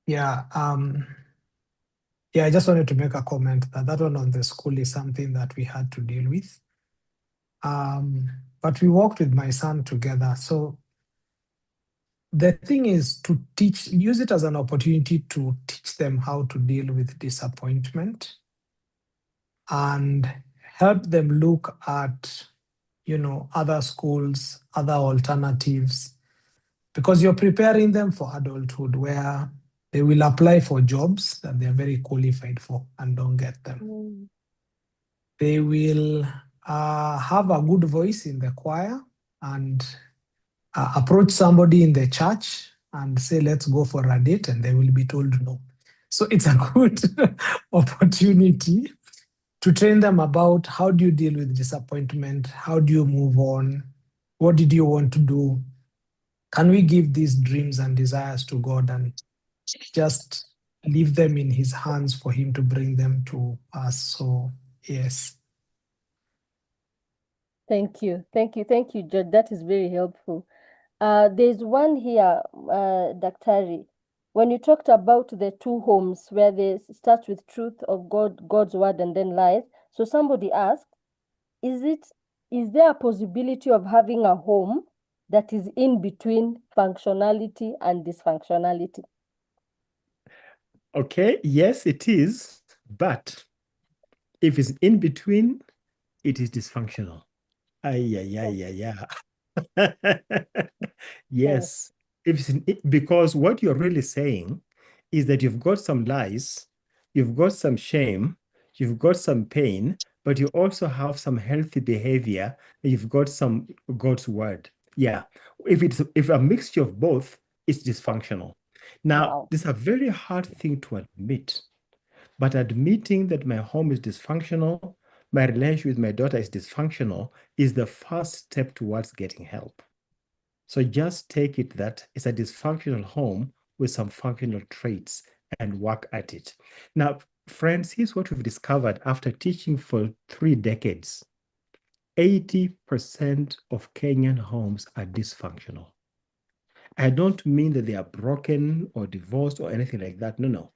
[SPEAKER 4] Yeah, I just wanted to make a comment that one on the school is something that we had to deal with. But we worked with my son together. So the thing is to use it as an opportunity to teach them how to deal with disappointment and help them look at, other schools, other alternatives, because you're preparing them for adulthood where they will apply for jobs that they're very qualified for and don't get them. They will have a good voice in the choir and approach somebody in the church and say, let's go for a date, and they will be told no. So it's a good opportunity to train them about how do you deal with disappointment? How do you move on? What did you want to do? Can we give these dreams and desires to God and just leave them in his hands for him to bring them to us? So, yes.
[SPEAKER 1] Thank you, George. That is very helpful. There's one here, Daktari. When you talked about the two homes where they start with truth of God's word, and then lies. So somebody asked, is there a possibility of having a home that is in between functionality and dysfunctionality?
[SPEAKER 2] Okay, yes, it is. But if it's in between, it is dysfunctional. Yes. Because what you're really saying is that you've got some lies, you've got some shame, you've got some pain, but you also have some healthy behavior, and you've got some God's word. Yeah. If a mixture of both, it's dysfunctional. Now,
[SPEAKER 1] Wow.
[SPEAKER 2] this is a very hard thing to admit, but admitting that my home is dysfunctional, my relationship with my daughter is dysfunctional, is the first step towards getting help. So just take it that it's a dysfunctional home with some functional traits and work at it. Now, friends, here's what we've discovered after teaching for 3 decades. 80% of Kenyan homes are dysfunctional. I don't mean that they are broken or divorced or anything like that. No.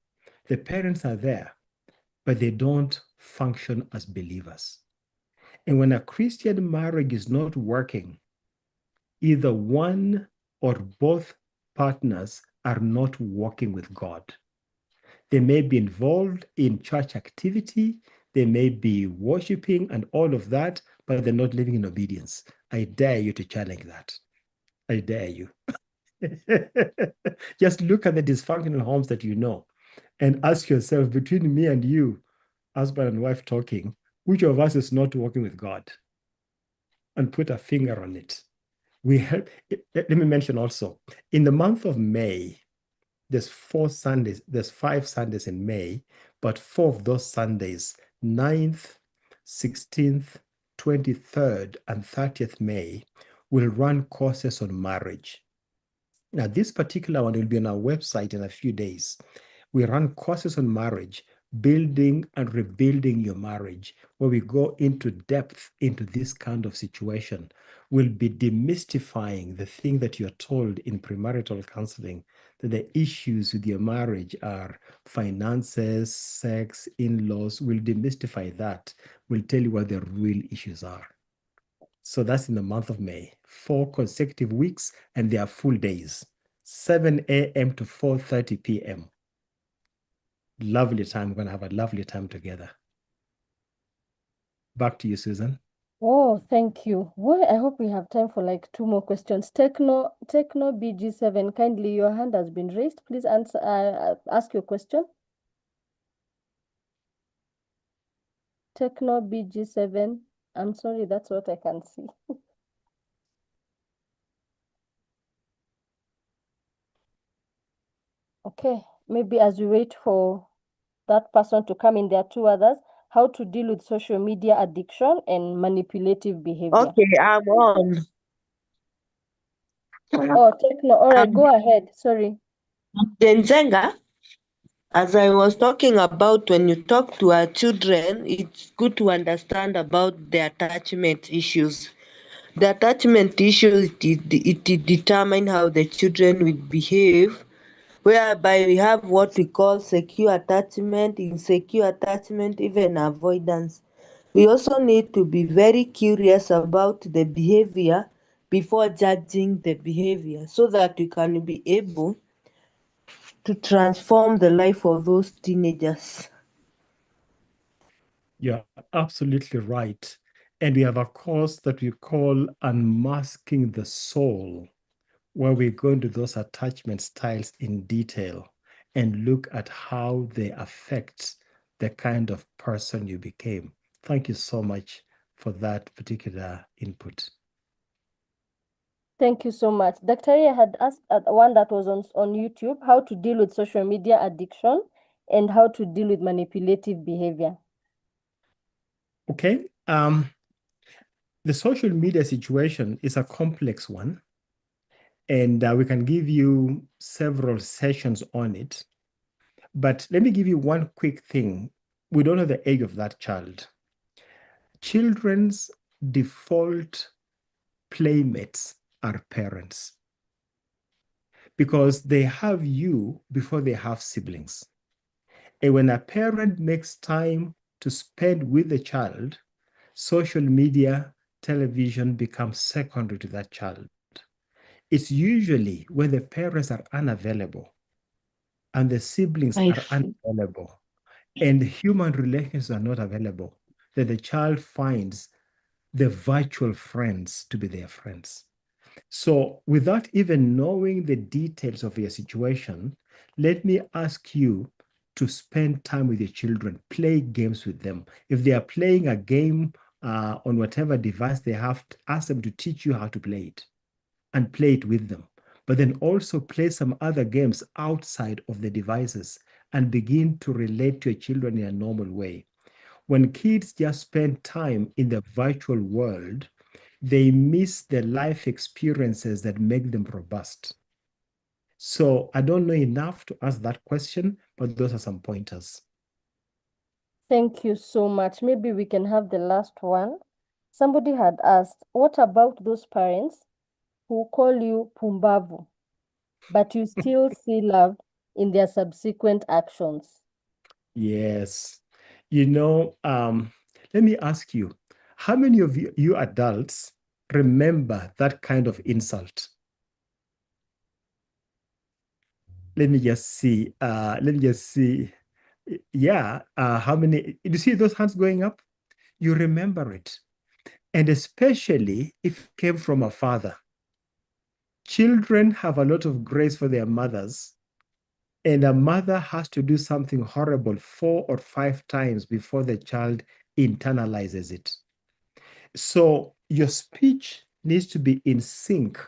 [SPEAKER 2] The parents are there, but they don't function as believers. And when a Christian marriage is not working, either one or both partners are not walking with God. They may be involved in church activity, they may be worshiping and all of that, but they're not living in obedience. I dare you to challenge that. I dare you. Just look at the dysfunctional homes that you know and ask yourself, between me and you, husband and wife talking, which of us is not working with God? And put a finger on it. Let me mention also, in the month of May, there's 5 Sundays in May, but 4 of those Sundays, 9th, 16th, 23rd, and 30th May, will run courses on marriage. Now, this particular one will be on our website in a few days. We run courses on marriage, building and rebuilding your marriage, where we go into depth into this kind of situation. We'll be demystifying the thing that you're told in premarital counseling, that the issues with your marriage are finances, sex, in-laws. We'll demystify that. We'll tell you what the real issues are. So that's in the month of May, 4 consecutive weeks, and they are full days, 7 a.m. to 4:30 p.m. Lovely time. We're going to have a lovely time together. Back to you, Susan.
[SPEAKER 1] Oh, thank you. Well, I hope we have time for like 2 more questions. Techno BG7, kindly, your hand has been raised. Please answer, ask your question. Techno BG7, I'm sorry, that's what I can see. Okay, maybe as we wait for that person to come in, there are 2 others. How to deal with social media addiction and manipulative behavior.
[SPEAKER 8] Okay, I'm on.
[SPEAKER 1] Oh, Techno, all right, go ahead. Sorry.
[SPEAKER 8] Denzenga, as I was talking about, when you talk to our children, it's good to understand about the attachment issues. The attachment issues, it determine how the children will behave, whereby we have what we call secure attachment, insecure attachment, even avoidance. We also need to be very curious about the behavior before judging the behavior, so that we can be able to transform the life of those teenagers.
[SPEAKER 2] You're absolutely right. And we have a course that we call Unmasking the Soul, where we go into those attachment styles in detail and look at how they affect the kind of person you became. Thank you so much for that particular input.
[SPEAKER 1] Thank you so much. Dr. Ria had asked one that was on YouTube, how to deal with social media addiction and how to deal with manipulative behavior.
[SPEAKER 2] Okay. The social media situation is a complex one, and we can give you several sessions on it. But let me give you one quick thing. We don't know the age of that child. Children's default playmates are parents, because they have you before they have siblings. And when a parent makes time to spend with the child, social media, television becomes secondary to that child. It's usually when the parents are unavailable and the siblings are unavailable and human relations are not available that the child finds the virtual friends to be their friends. So without even knowing the details of your situation, let me ask you to spend time with your children, play games with them. If they are playing a game on whatever device they have, ask them to teach you how to play it and play it with them. But then also play some other games outside of the devices and begin to relate to your children in a normal way. When kids just spend time in the virtual world, they miss the life experiences that make them robust. So I don't know enough to ask that question, but those are some pointers.
[SPEAKER 1] Thank you so much. Maybe we can have the last one. Somebody had asked, what about those parents who call you Pumbavu, but you still see love in their subsequent actions?
[SPEAKER 2] Yes. You know, let me ask you, how many of you adults remember that kind of insult? Let me just see. Yeah, how many? You see those hands going up? You remember it. And especially if it came from a father. Children have a lot of grace for their mothers, and a mother has to do something horrible 4 or 5 times before the child internalizes it. So your speech needs to be in sync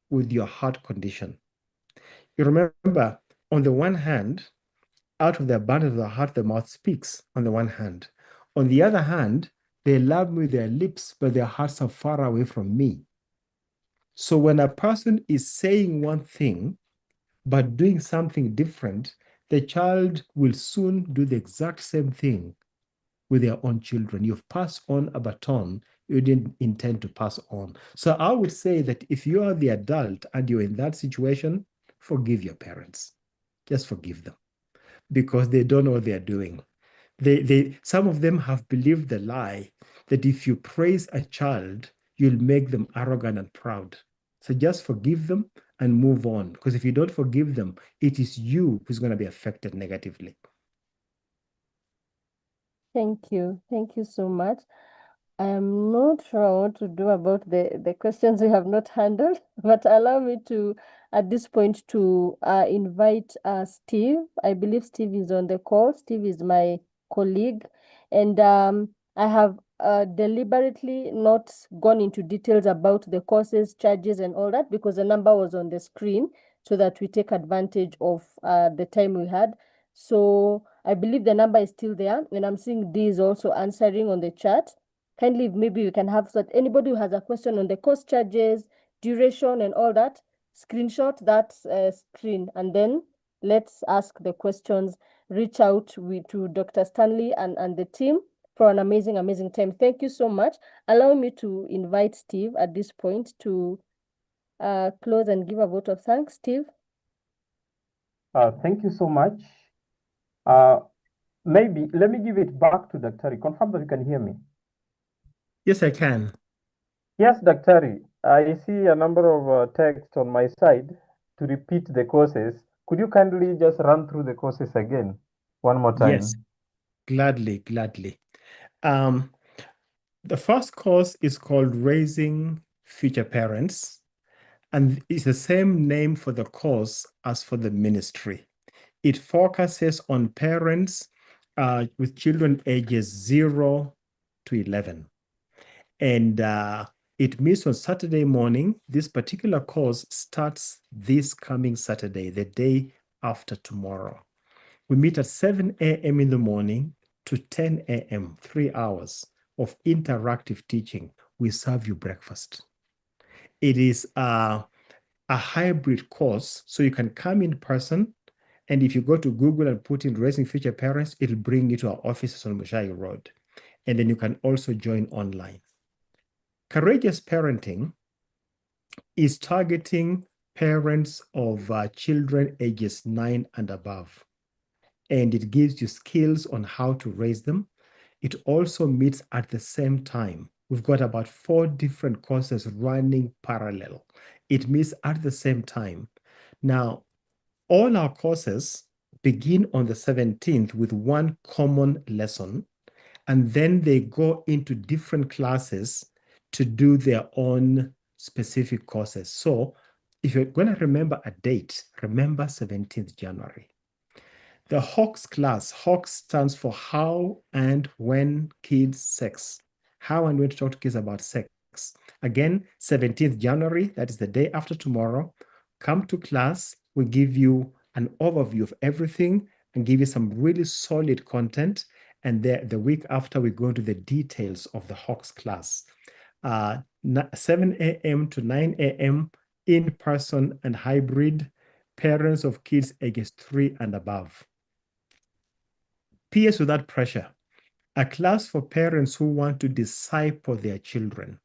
[SPEAKER 2] with your heart condition. You remember, on the one hand, out of the abundance of the heart, the mouth speaks, on the one hand. On the other hand, they love me with their lips, but their hearts are far away from me. So when a person is saying one thing, but doing something different, the child will soon do the exact same thing with their own children. You've passed on a baton you didn't intend to pass on. So I would say that if you are the adult and you're in that situation, forgive your parents. Just forgive them because they don't know what they're doing. Some of them have believed the lie that if you praise a child, you'll make them arrogant and proud. So just forgive them and move on. Because if you don't forgive them, it is you who's going to be affected negatively.
[SPEAKER 1] Thank you. Thank you so much. I am not sure what to do about the questions we have not handled, but allow me to, at this point, to invite Steve. I believe Steve is on the call. Steve is my colleague, and I have deliberately not gone into details about the courses, charges, and all that because the number was on the screen so that we take advantage of the time we had. So I believe the number is still there, and I'm seeing D is also answering on the chat. Kindly, maybe we can have so that anybody who has a question on the course charges, duration, and all that, screenshot that screen, and then let's ask the questions. Reach out to Dr. Stanley and the team for an amazing, amazing time. Thank you so much. Allow me to invite Steve at this point to close and give a vote of thanks. Steve.
[SPEAKER 9] Thank you so much. Maybe let me give it back to Dr. Confirm that you can hear me.
[SPEAKER 2] Yes, I can.
[SPEAKER 9] Yes, Dr. I see a number of texts on my side to repeat the courses. Could you kindly just run through the courses again one more time?
[SPEAKER 2] Yes, gladly. The first course is called Raising Future Parents, and it's the same name for the course as for the ministry. It focuses on parents with children ages 0 to 11. And it meets on Saturday morning. This particular course starts this coming Saturday, the day after tomorrow. We meet at 7 a.m. in the morning to 10 a.m., 3 hours of interactive teaching. We serve you breakfast. It is a hybrid course, so you can come in person, and if you go to Google and put in Raising Future Parents, it'll bring you to our offices on Mushai Road. And then you can also join online. Courageous Parenting is targeting parents of children ages 9 and above. And it gives you skills on how to raise them. It also meets at the same time. We've got about 4 different courses running parallel. It meets at the same time. Now, all our courses begin on the 17th with one common lesson, and then they go into different classes to do their own specific courses. So if you're going to remember a date, remember 17th January. The Hawks class, Hawks stands for How and When Kids Sex. How and when to talk to kids about sex. Again, 17th January, that is the day after tomorrow. Come to class, we give you an overview of everything and give you some really solid content. And the week after, we go into the details of the Hawks class. 7 a.m. to 9 a.m. in person and hybrid, parents of kids ages 3 and above. PS without pressure, a class for parents who want to disciple their children.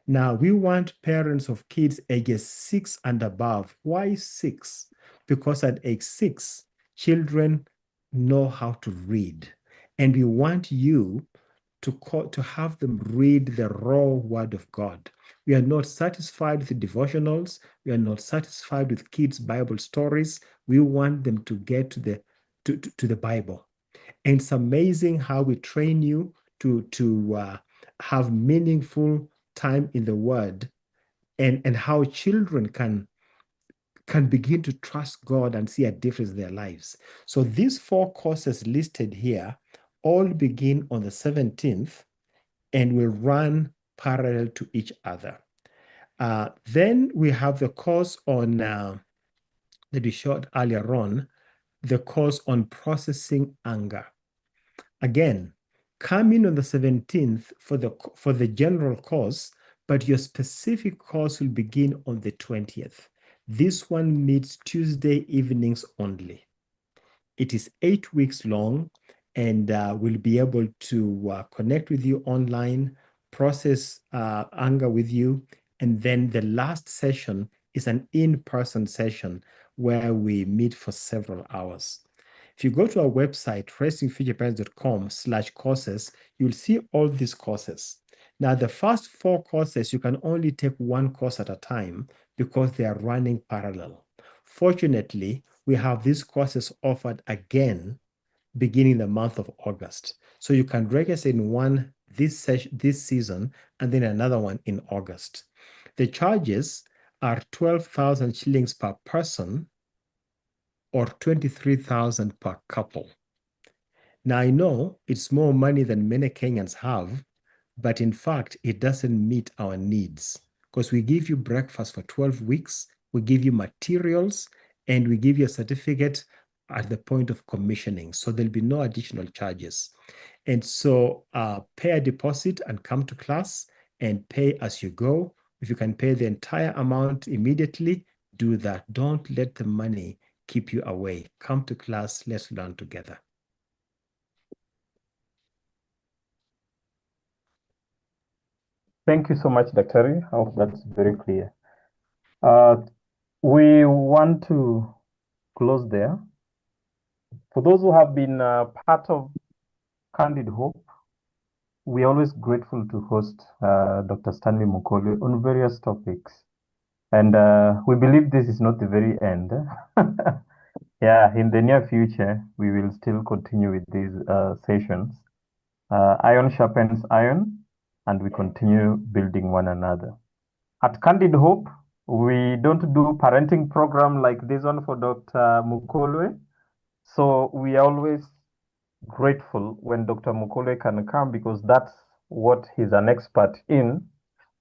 [SPEAKER 2] Now, we want parents of kids ages 6 and above. Why 6? Because at age 6, children know how to read. And we want you to have them read the raw word of God. We are not satisfied with the devotionals. We are not satisfied with kids' Bible stories. We want them to get to the Bible. And it's amazing how we train you to have meaningful time in the Word, and how children can begin to trust God and see a difference in their lives. So these 4 courses listed here all begin on the 17th and will run parallel to each other. Then we have the course on, that we showed earlier on, the course on processing anger. Again, come in on the 17th for the general course, but your specific course will begin on the 20th. This one meets Tuesday evenings only. It is 8 weeks long, and we'll be able to connect with you online, process anger with you, and then the last session is an in-person session where we meet for several hours. If you go to our website, raisingfutureparents.com/courses, you'll see all these courses. Now, the first 4 courses, you can only take 1 course at a time because they are running parallel. Fortunately, we have these courses offered again beginning the month of August. So you can register in one this season and then another one in August. The charges are 12,000 shillings per person or 23,000 per couple. Now, I know it's more money than many Kenyans have, but in fact, it doesn't meet our needs because we give you breakfast for 12 weeks, we give you materials, and we give you a certificate at the point of commissioning. So there'll be no additional charges. And so pay a deposit and come to class and pay as you go. If you can pay the entire amount immediately, do that. Don't let the money keep you away. Come to class, let's learn together.
[SPEAKER 9] Thank you so much, Dr. I hope that's very clear. We want to close there. For those who have been part of Candid Hope, we are always grateful to host Dr. Stanley Mukolwe on various topics. And we believe this is not the very end. Yeah, in the near future, we will still continue with these sessions. Iron sharpens iron, and we continue building one another. At Candid Hope, we don't do parenting program like this one for Dr. Mukolwe. So we are always grateful when Dr. Mukolwe can come because that's what he's an expert in,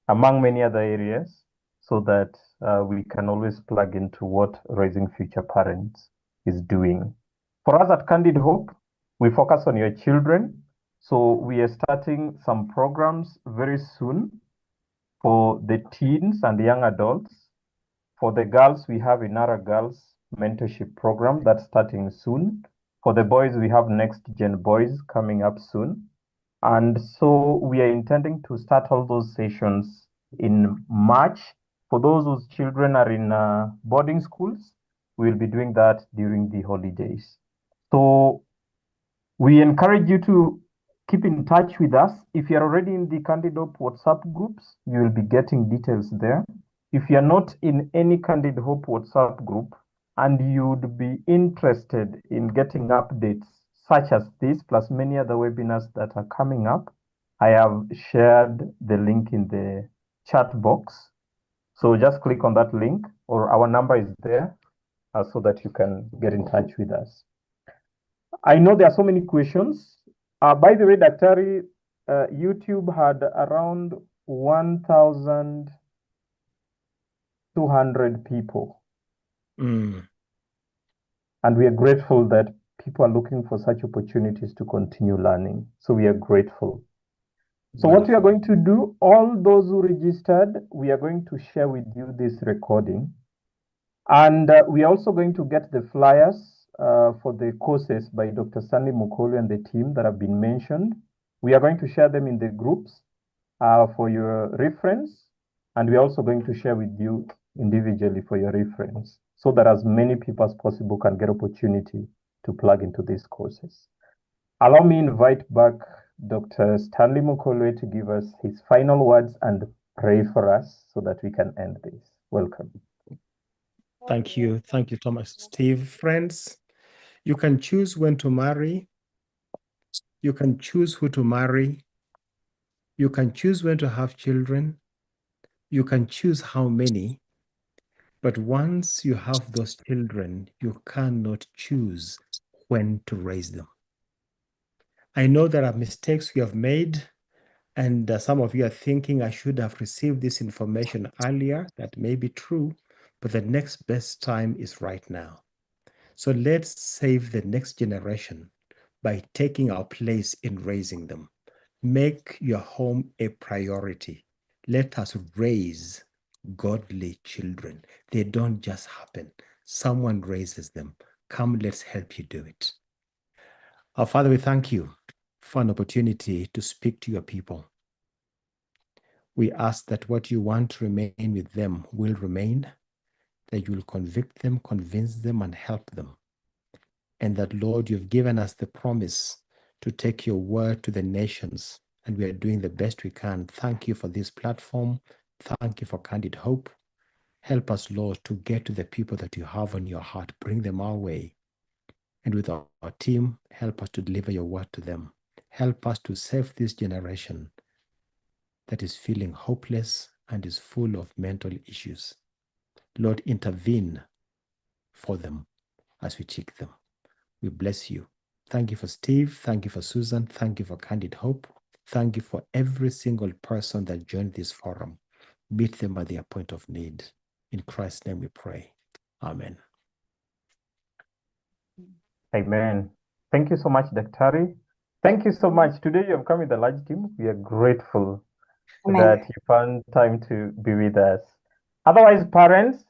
[SPEAKER 9] among many other areas, so that we can always plug into what Raising Future Parents is doing. For us at Candid Hope, we focus on your children. So we are starting some programs very soon for the teens and young adults. For the girls, we have Inara Girls Mentorship Program that's starting soon. For the boys, we have Next Gen Boys coming up soon. And so we are intending to start all those sessions in March. For those whose children are in boarding schools, we'll be doing that during the holidays. So we encourage you to keep in touch with us. If you're already in the Candid Hope WhatsApp groups, you will be getting details there. If you're not in any Candid Hope WhatsApp group and you'd be interested in getting updates such as this, plus many other webinars that are coming up, I have shared the link in the chat box. So just click on that link, or our number is there, so that you can get in touch with us. I know there are so many questions. By the way, Daktari, YouTube had around 1,200 people. And we are grateful that people are looking for such opportunities to continue learning. So we are grateful. So what we are going to do, all those who registered, we are going to share with you this recording. And we are also going to get the flyers for the courses by Dr. Stanley Mukolwe and the team that have been mentioned. We are going to share them in the groups for your reference. And we're also going to share with you individually for your reference, so that as many people as possible can get opportunity to plug into these courses. Allow me to invite back Dr. Stanley Mukolwe to give us his final words and pray for us so that we can end this. Welcome.
[SPEAKER 2] Thank you, Thomas. Steve, friends, you can choose when to marry. You can choose who to marry. You can choose when to have children. You can choose how many. But once you have those children, you cannot choose when to raise them. I know there are mistakes we have made, and some of you are thinking I should have received this information earlier. That may be true, but the next best time is right now. So let's save the next generation by taking our place in raising them. Make your home a priority. Let us raise godly children. They don't just happen. Someone raises them. Come, let's help you do it. Our Father, we thank you for an opportunity to speak to your people. We ask that what you want to remain with them will remain, that you will convict them, convince them, and help them. And that, Lord, you've given us the promise to take your word to the nations, and we are doing the best we can. Thank you for this platform. Thank you for Candid Hope. Help us, Lord, to get to the people that you have on your heart. Bring them our way. And with our team, help us to deliver your word to them. Help us to save this generation that is feeling hopeless and is full of mental issues. Lord, intervene for them as we seek them. We bless you. Thank you for Steve. Thank you for Susan. Thank you for Candid Hope. Thank you for every single person that joined this forum. Meet them at their point of need. In Christ's name we pray. Amen.
[SPEAKER 9] Amen. Thank you so much, Daktari. Thank you so much. Today you have come with a large team. We are grateful that you found time to be with us. Otherwise, parents,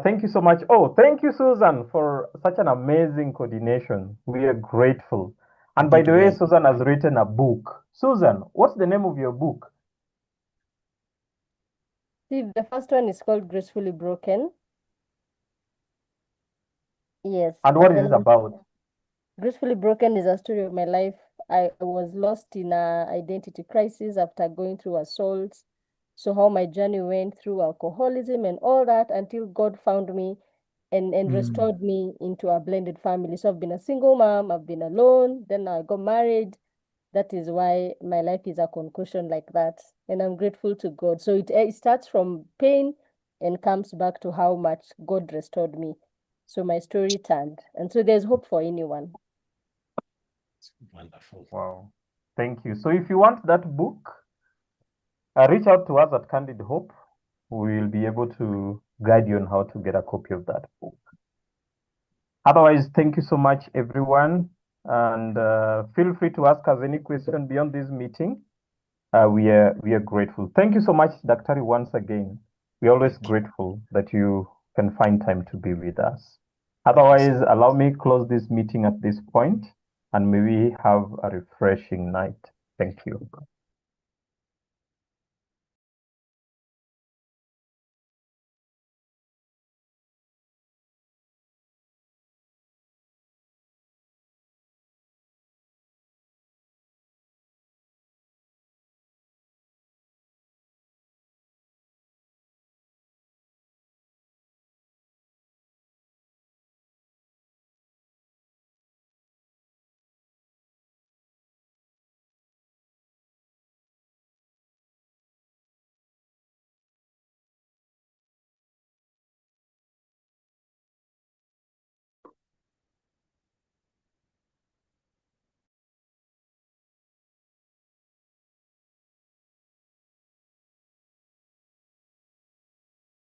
[SPEAKER 9] thank you so much. Oh, thank you, Susan, for such an amazing coordination. We are grateful. And by the way, Susan has written a book. Susan, what's the name of your book?
[SPEAKER 1] Steve, the first one is called Gracefully Broken. Yes.
[SPEAKER 9] And what is it about?
[SPEAKER 1] Gracefully Broken is a story of my life. I was lost in an identity crisis after going through assaults. So how my journey went through alcoholism and all that until God found me and restored me into a blended family. So I've been a single mom, I've been alone, then I got married. That is why my life is a concussion like that. And I'm grateful to God. So it starts from pain and comes back to how much God restored me. So my story turned. And so there's hope for anyone.
[SPEAKER 2] Wonderful.
[SPEAKER 9] Wow. Thank you. So if you want that book, reach out to us at Candid Hope. We will be able to guide you on how to get a copy of that book. Otherwise, thank you so much, everyone. And feel free to ask us any question beyond this meeting. We are grateful. Thank you so much, Daktari, once again. We're always grateful that you can find time to be with us. Otherwise, allow me to close this meeting at this point, and may we have a refreshing night. Thank you.